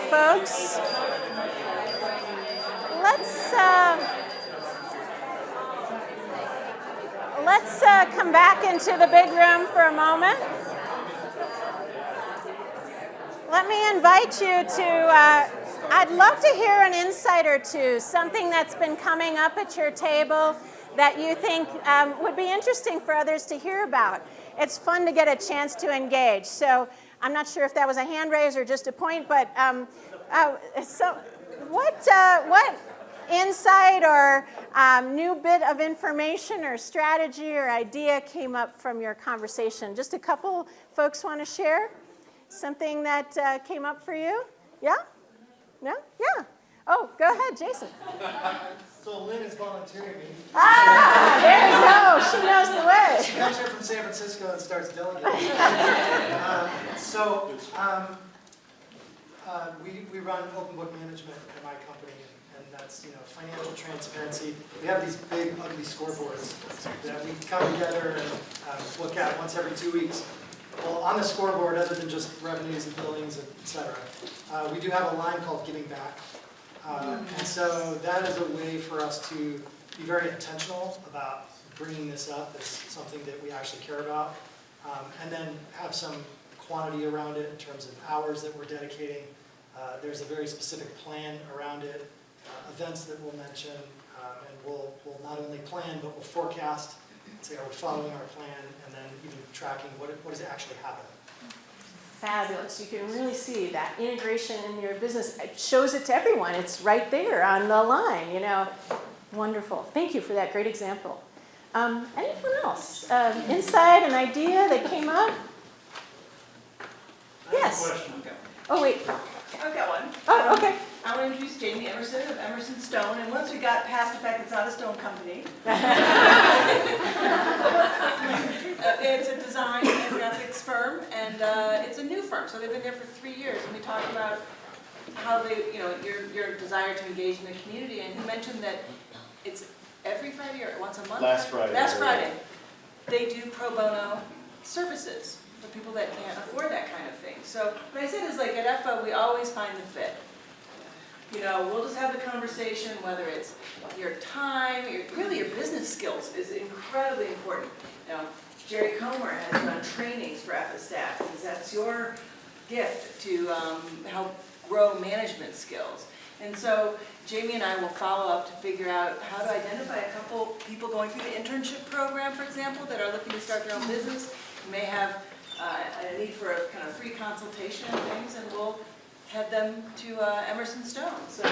S13: Folks, let's come back into the big room for a moment. Let me invite you to, I'd love to hear an insight or two, something that's been coming up at your table that you think would be interesting for others to hear about. It's fun to get a chance to engage. So I'm not sure if that was a hand raise or just a point, but so what insight or new bit of information or strategy or idea came up from your conversation? Just a couple folks want to share something that came up for you? Yeah? No? Yeah. Oh, go ahead, Jason.
S15: So Lynn is volunteering me.
S13: There you go. She knows the way.
S15: She comes here from San Francisco and starts delegating. We run open book management in my company, and that's financial transparency. We have these big ugly scoreboards that we come together and look at once every 2 weeks. Well, on the scoreboard, other than just revenues and billings, et cetera, we do have a line called Giving Back. And so that is a way for us to be very intentional about bringing this up as something that we actually care about, and then have some quantity around it in terms of hours that we're dedicating. There's a very specific plan around it, events that we'll mention, and we'll not only plan, but we'll forecast, say, are we following our plan, and then even tracking what is actually happening.
S13: Fabulous. You can really see that integration in your business. It shows it to everyone. It's right there on the line, you know. Wonderful. Thank you for that great example. Anyone else? Insight, an idea that came up? Yes. Oh, wait.
S12: I've got one.
S13: Oh, okay.
S12: I want to introduce Jamie Emerson of Emerson Stone, and once we got past the fact it's not a stone company. It's a design and graphics firm, and it's a new firm, so they've been there for 3 years, and we talked about how they, you know, your desire to engage in the community, and he mentioned that it's every Friday or once a month?
S16: Last Friday.
S12: Last Friday. They do pro bono services for people that can't afford that kind of thing. So what I said is, like, at EFA, we always find the fit. You know, we'll just have the conversation, whether it's your time, really your business skills is incredibly important. You know, Jerry Comer has done trainings for EFA staff, because that's your gift to help grow management skills. And so Jamie and I will follow up to figure out how to identify a couple people going through the internship program, for example, that are looking to start their own business. You may have a need for a kind of free consultation and things, and we'll head them to Emerson Stone. So,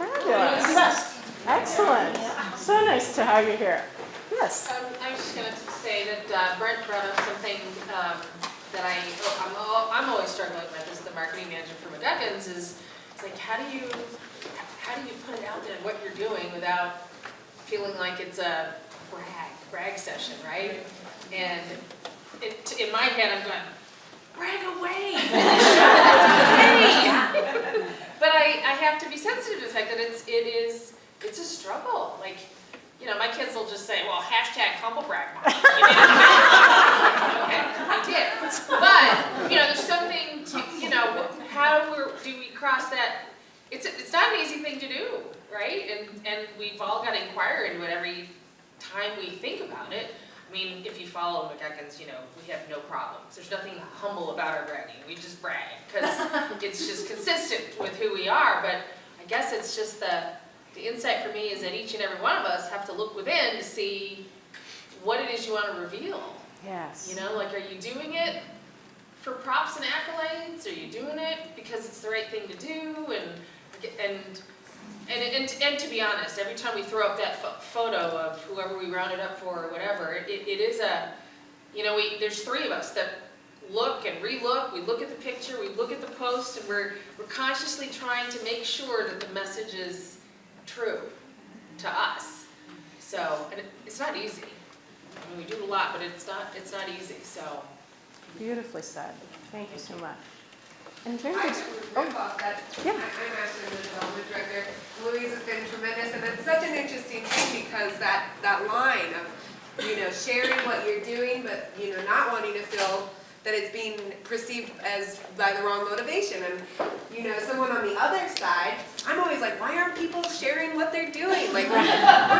S13: fabulous. Excellent. So nice to have you here. Yes.
S17: I was just going to say that Brent brought up something that I'm always struggling with as the marketing manager for McGuckins is, it's like, how do you put it out there what you're doing without feeling like it's a brag session, right? And in my head, I'm going, brag away. But I have to be sensitive to the fact that it's a struggle. Like, you know, my kids will just say, well, hashtag humble brag, Mom. Okay, I did. But, you know, there's something to, you know, do we cross that? It's not an easy thing to do, right? And we've all got to inquire into it every time we think about it. I mean, if you follow McGuckins, you know, we have no problems. There's nothing humble about our bragging. We just brag because it's just consistent with who we are. But I guess it's just the insight for me is that each and every one of us have to look within to see what it is you want to reveal.
S13: Yes.
S17: You know, like, are you doing it for props and accolades? Are you doing it because it's the right thing to do? And to be honest, every time we throw up that photo of whoever we rounded up for or whatever, it is a, you know, there's 3 of us that look and relook. We look at the picture, we look at the post, and we're consciously trying to make sure that the message is true to us. So, and it's not easy. I mean, we do a lot, but it's not easy. So,
S13: beautifully said. Thank you so much. And very
S18: I
S13: good.
S18: just riff off that.
S13: Yeah.
S18: I'm actually the development director. Louise has been tremendous, and it's such an interesting thing because that line of, you know, sharing what you're doing, but, you know, not wanting to feel that it's being perceived as by the wrong motivation. And, you know, someone on the other side, I'm always like, why aren't people sharing what they're doing? Like, we're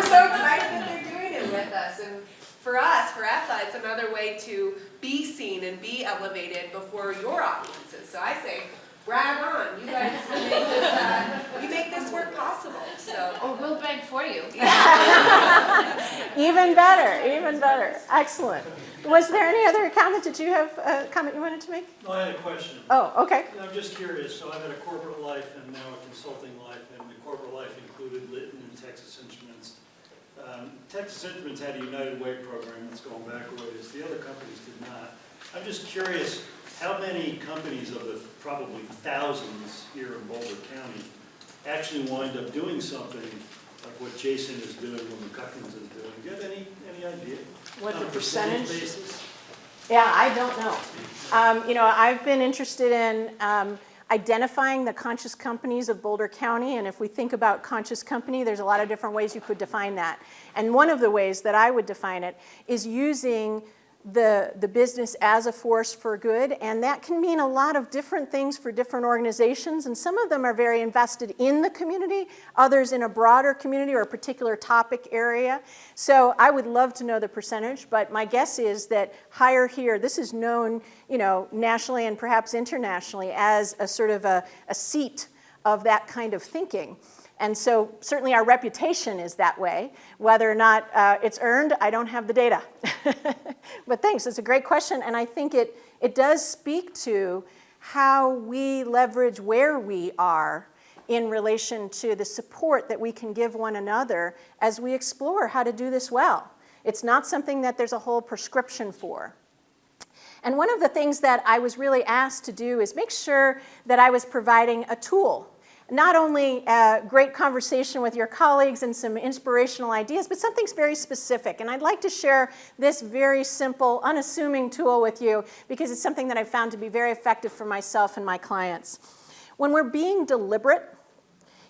S18: so excited that they're doing it with us. And for us, for EFA, it's another way to be seen and be elevated before your audiences. So I say, brag on. You guys make this work possible. So.
S17: Or we'll beg for you.
S13: Even better, even better. Excellent. Was there any other comment? Did you have a comment you wanted to make?
S19: No, I had a question.
S13: Oh, okay.
S19: I'm just curious. So I've had a corporate life and now a consulting life, and the corporate life included Litton and Texas Instruments. Texas Instruments had a United Way program that's going back a ways. The other companies did not. I'm just curious, how many companies of the probably thousands here in Boulder County actually wind up doing something like what Jason is doing, what McGuckins is doing? Do you have any idea?
S13: What
S19: On
S13: the
S19: a
S13: percentage?
S19: basis?
S13: Yeah, I don't know. You know, I've been interested in identifying the conscious companies of Boulder County, and if we think about conscious company, there's a lot of different ways you could define that. And one of the ways that I would define it is using the business as a force for good, and that can mean a lot of different things for different organizations, and some of them are very invested in the community, others in a broader community or a particular topic area. So I would love to know the percentage, but my guess is that Hire Here, this is known, nationally and perhaps internationally as a sort of a seat of that kind of thinking. And so certainly our reputation is that way. Whether or not it's earned, I don't have the data. But thanks, it's a great question, and I think it does speak to how we leverage where we are in relation to the support that we can give one another as we explore how to do this well. It's not something that there's a whole prescription for. And one of the things that I was really asked to do is make sure that I was providing a tool. Not only a great conversation with your colleagues and some inspirational ideas, but something very specific. And I'd like to share this very simple, unassuming tool with you because it's something that I've found to be very effective for myself and my clients. When we're being deliberate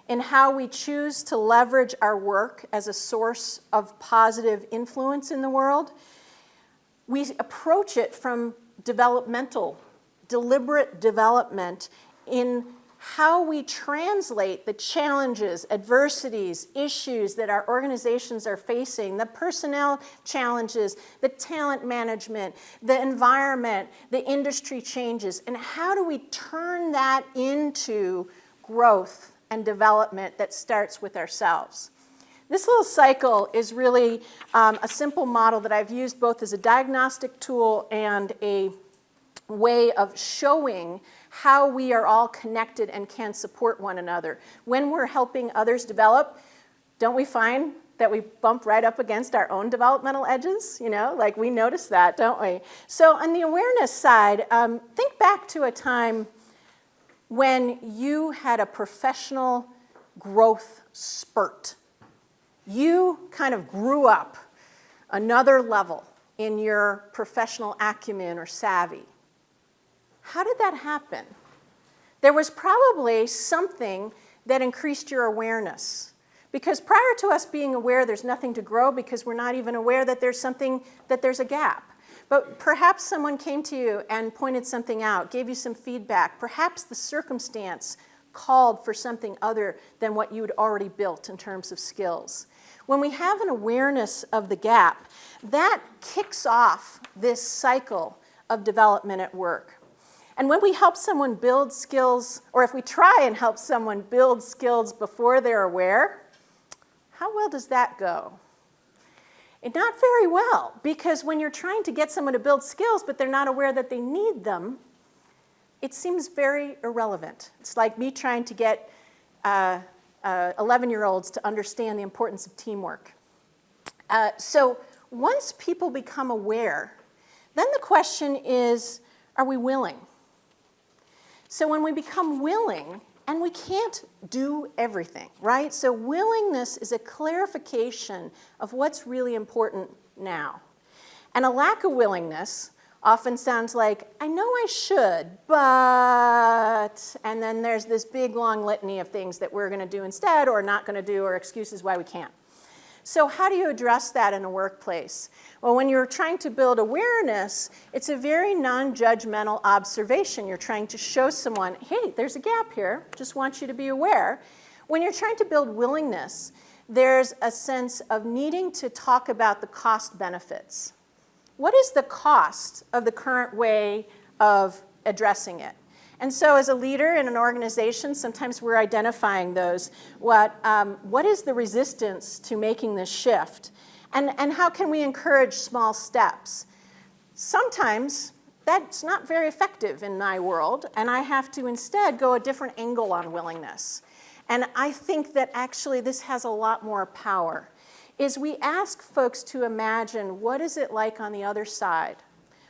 S13: in how we choose to leverage our work as a source of positive influence in the world, we approach it from deliberate development in how we translate the challenges, adversities, issues that our organizations are facing, the personnel challenges, the talent management, the environment, the industry changes, and how do we turn that into growth and development that starts with ourselves. This little cycle is really a simple model that I've used both as a diagnostic tool and a way of showing how we are all connected and can support one another. When we're helping others develop, don't we find that we bump right up against our own developmental edges? Like we notice that, don't we? So on the awareness side, think back to a time when you had a professional growth spurt. You kind of grew up another level in your professional acumen or savvy. How did that happen? There was probably something that increased your awareness. Because prior to us being aware there's nothing to grow because we're not even aware that there's a gap. But perhaps someone came to you and pointed something out, gave you some feedback. Perhaps the circumstance called for something other than what you'd already built in terms of skills. When we have an awareness of the gap, that kicks off this cycle of development at work. And when we help someone build skills, or if we try and help someone build skills before they're aware, how well does that go? Not very well, because when you're trying to get someone to build skills but they're not aware that they need them, it seems very irrelevant. It's like me trying to get 11-year-olds to understand the importance of teamwork. So once people become aware, then the question is, are we willing? So when we become willing, and we can't do everything, right? So willingness is a clarification of what's really important now. And a lack of willingness often sounds like, I know I should, but, and then there's this big long litany of things that we're going to do instead or not going to do or excuses why we can't. So how do you address that in a workplace? Well, when you're trying to build awareness, it's a very non-judgmental observation. You're trying to show someone, hey, there's a gap here, just want you to be aware. When you're trying to build willingness, there's a sense of needing to talk about the cost benefits. What is the cost of the current way of addressing it? And so as a leader in an organization, sometimes we're identifying those. What is the resistance to making this shift? And how can we encourage small steps? Sometimes that's not very effective in my world, and I have to instead go a different angle on willingness. And I think that actually this has a lot more power, is we ask folks to imagine what is it like on the other side?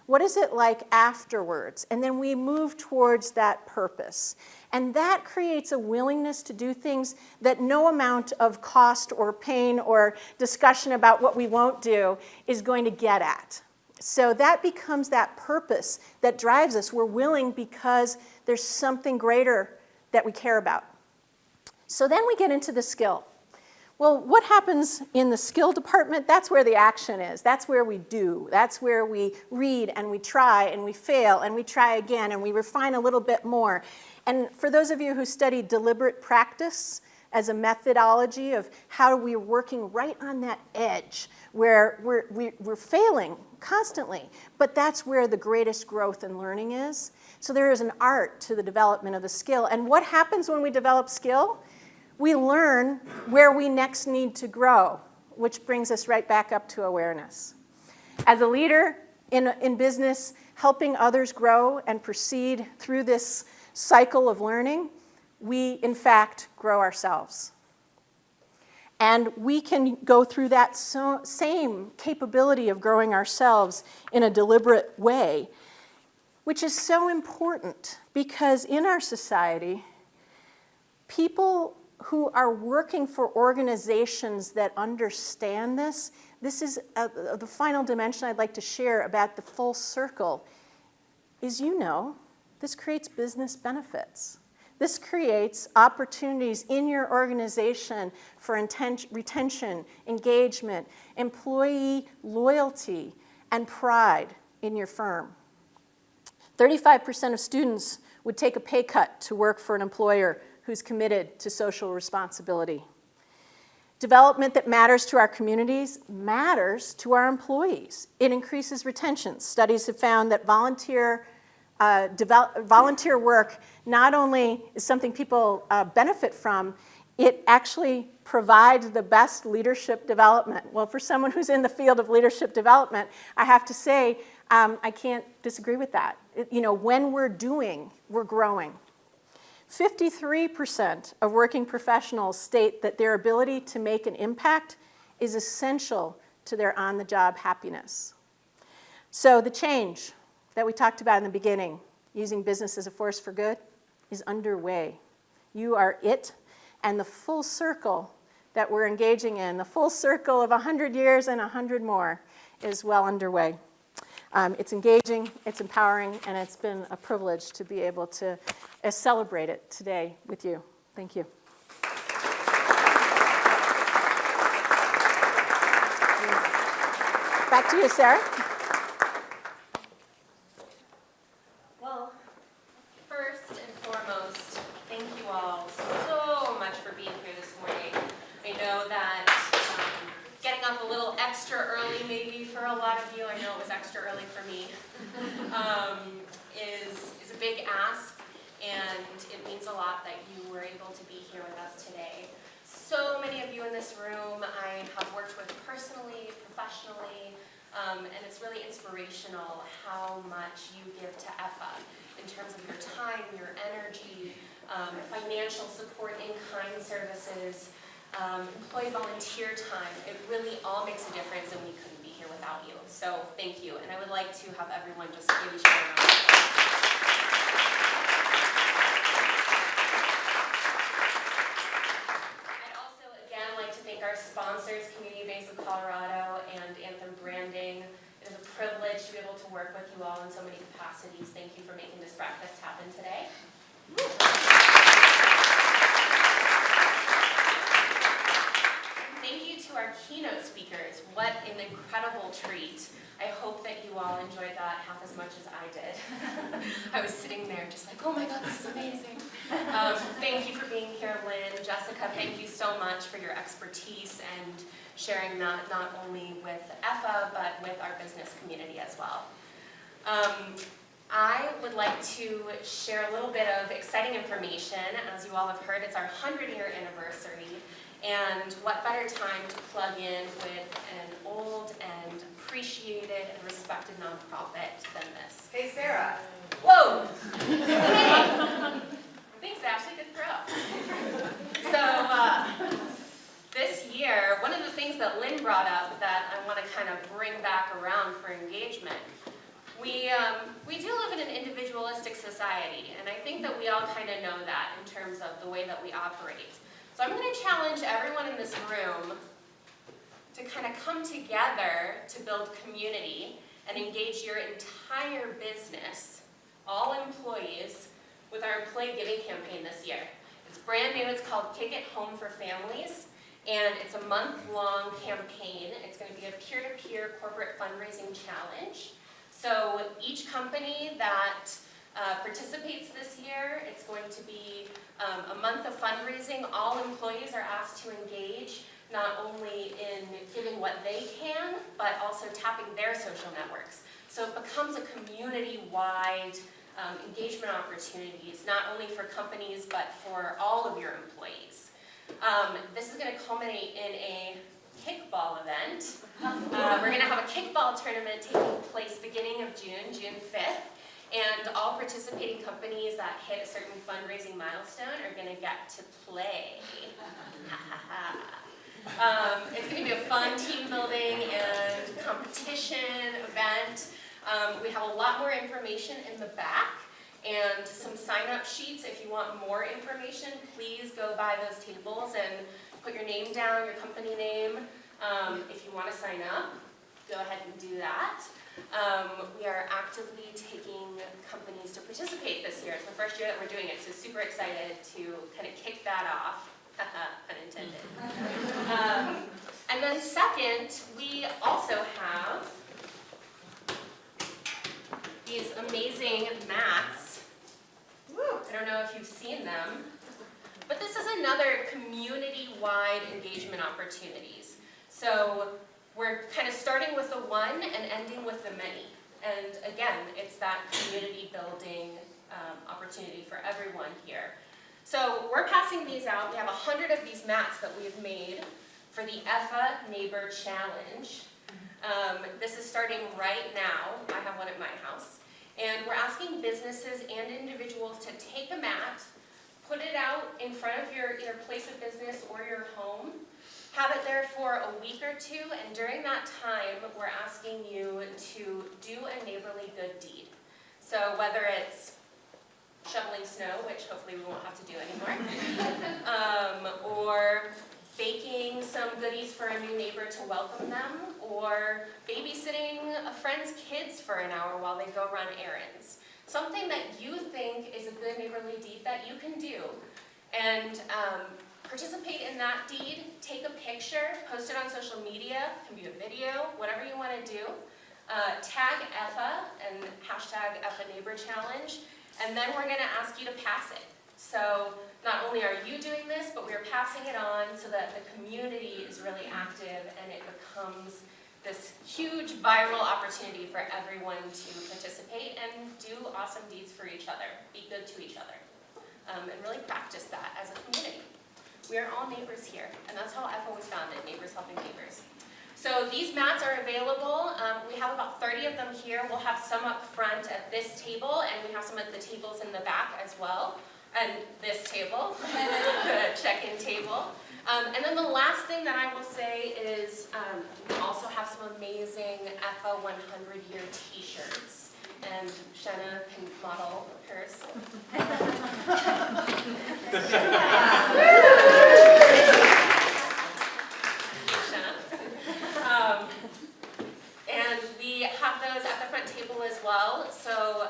S13: What is it like afterwards? And then we move towards that purpose. And that creates a willingness to do things that no amount of cost or pain or discussion about what we won't do is going to get at. So that becomes that purpose that drives us. We're willing because there's something greater that we care about. So then we get into the skill. Well, what happens in the skill department? That's where the action is. That's where we do. That's where we read and we try and we fail and we try again and we refine a little bit more. And for those of you who study deliberate practice as a methodology of how we're working right on that edge where we're failing constantly, but that's where the greatest growth and learning is. So there is an art to the development of the skill. And what happens when we develop skill? We learn where we next need to grow, which brings us right back up to awareness. As a leader in business, helping others grow and proceed through this cycle of learning, we, in fact, grow ourselves. And we can go through that same capability of growing ourselves in a deliberate way, which is so important because in our society, people who are working for organizations that understand this, this is the final dimension I'd like to share about the full circle, is this creates business benefits. This creates opportunities in your organization for retention, engagement, employee loyalty, and pride in your firm. 35% of students would take a pay cut to work for an employer who's committed to social responsibility. Development that matters to our communities matters to our employees. It increases retention. Studies have found that volunteer work not only is something people benefit from, it actually provides the best leadership development. Well, for someone who's in the field of leadership development, I have to say, I can't disagree with that. When we're doing, we're growing. 53% of working professionals state that their ability to make an impact is essential to their on-the-job happiness. So the change that we talked about in the beginning, using business as a force for good, is underway. You are it, and the full circle that we're engaging in, the full circle of 100 years and 100 more, is well underway. It's engaging, it's empowering, and it's been a privilege to be able to celebrate it today with you. Thank you. Back to you, Sarah.
S16: Well, first and foremost, thank you all so much for being here this morning. I know that getting up a little extra early maybe for a lot of you, I know it was extra early for me, is a big ask, and it means a lot that you were able to be here with us today. So many of you in this room I have worked with personally, professionally, and it's really inspirational how much you give to EFA in terms of your time, your energy, financial support, in-kind services, employee volunteer time. It really all makes a difference, and we couldn't be here without you. So thank you, and I would like to have everyone just give each other a round of applause. I'd also again like to thank our sponsors, Community Banks of Colorado and Anthem Branding. It is a privilege to be able to work with you all in so many capacities. Thank you for making this breakfast happen today. Thank you to our keynote speakers. What an incredible treat. I hope that you all enjoyed that half as much as I did. I was sitting there just like, oh my God, this is amazing. Thank you for being here, Lynn. Jessica, thank you so much for your expertise and sharing that not only with EFA, but with our business community as well. I would like to share a little bit of exciting information. As you all have heard, it's our 100-year anniversary. And what better time to plug in with an old and appreciated and respected nonprofit than this?
S18: Hey, Sarah.
S16: Whoa! Hey! Thanks, Ashley. Good throw. So this year, one of the things that Lynn brought up that I want to kind of bring back around for engagement, we do live in an individualistic society, and I think that we all kind of know that in terms of the way that we operate. So I'm going to challenge everyone in this room to kind of come together to build community and engage your entire business, all employees, with our employee giving campaign this year. It's brand new. It's called Kick It Home for Families. And it's a month-long campaign. It's going to be a peer-to-peer corporate fundraising challenge. So each company that participates this year, it's going to be a month of fundraising. All employees are asked to engage, not only in giving what they can, but also tapping their social networks. So it becomes a community-wide engagement opportunities, not only for companies, but for all of your employees. This is going to culminate in a kickball event. We're going to have a kickball tournament taking place beginning of June, June 5th. And all participating companies that hit a certain fundraising milestone are going to get to play. It's going to be a fun team building and competition event. We have a lot more information in the back and some sign-up sheets. If you want more information, please go by those tables and put your name down, your company name. If you want to sign up, go ahead and do that. We are actively taking companies to participate this year. It's the first year that we're doing it, so super excited to kind of kick that off. Pun intended. And then second, we also have these amazing mats. I don't know if you've seen them, but this is another community-wide engagement opportunities. So we're kind of starting with the one and ending with the many. And again, it's that community building opportunity for everyone here. So we're passing these out. We have 100 of these mats that we've made for the EFA Neighbor Challenge. This is starting right now. I have one at my house. And we're asking businesses and individuals to take a mat, put it out in front of your either place of business or your home, have it there for a week or two, and during that time, we're asking you to do a neighborly good deed. So whether it's shoveling snow, which hopefully we won't have to do anymore, or baking some goodies for a new neighbor to welcome them, or babysitting a friend's kids for an hour while they go run errands. Something that you think is a good neighborly deed that you can do. And participate in that deed, take a picture, post it on social media, it can be a video, whatever you want to do. Tag EFA and hashtag EFA Neighbor Challenge, and then we're going to ask you to pass it. So not only are you doing this, but we're passing it on so that the community is really active and it becomes this huge viral opportunity for everyone to participate and do awesome deeds for each other, be good to each other, and really practice that as a community. We are all neighbors here, and that's how EFA was founded, Neighbors Helping Neighbors. So these mats are available. We have about 30 of them here. We'll have some up front at this table, and we have some at the tables in the back as well. And this table, the check-in table. And then the last thing that I will say is we also have some amazing EFA 100-year t-shirts. And Shanna can model hers. And we have those at the front table as well. So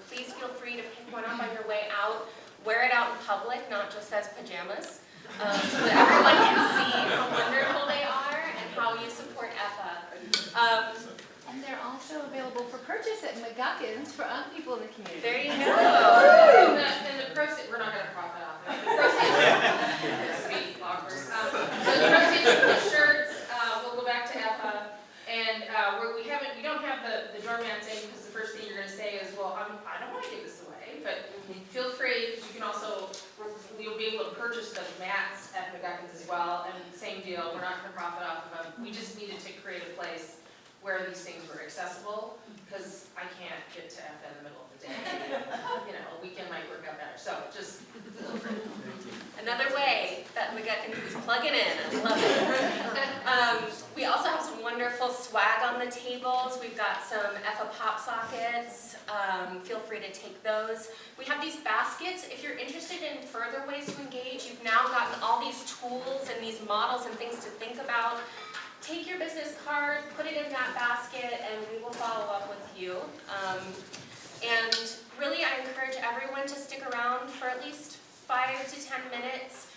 S16: please feel free to pick one up on your way out. Wear it out in public, not just as pajamas, so that everyone can see how wonderful they are and how you support EFA.
S20: And they're also available for purchase at McGuckins for other people in the community.
S16: There you go.
S17: And the proceeds, we're not going to profit off it. The proceeds, be awkward. So the proceeds of the shirts will go back to EFA. And we don't have the doorman saying, because the first thing you're going to say is, well, I don't want to give this away, but feel free, because you can also, you'll be able to purchase the mats at McGuckins as well, and same deal, we're not going to profit off of them. We just needed to create a place where these things were accessible, because I can't get to EFA in the middle of the day. You know, a weekend might work out better, so just feel free.
S16: Another way that McGuckins is plugging in, I love it. We also have some wonderful swag on the tables. We've got some EFA pop sockets. Feel free to take those. We have these baskets. If you're interested in further ways to engage, you've now gotten all these tools and these models and things to think about. Take your business card, put it in that basket, and we will follow up with you. And really, I encourage everyone to stick around for at least 5 to 10 minutes.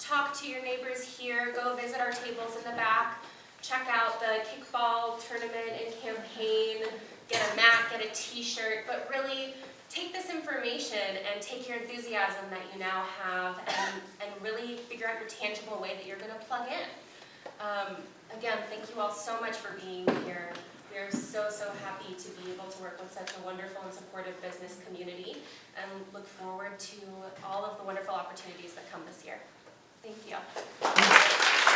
S16: talk to your neighbors here, go visit our tables in the back, check out the kickball tournament and campaign, get a mat, get a t-shirt, but really take this information and take your enthusiasm that you now have and really figure out your tangible way that you're going to plug in. Again, thank you all so much for being here. We are so, so happy to be able to work with such a wonderful and supportive business community and look forward to all of the wonderful opportunities that come this year. Thank you.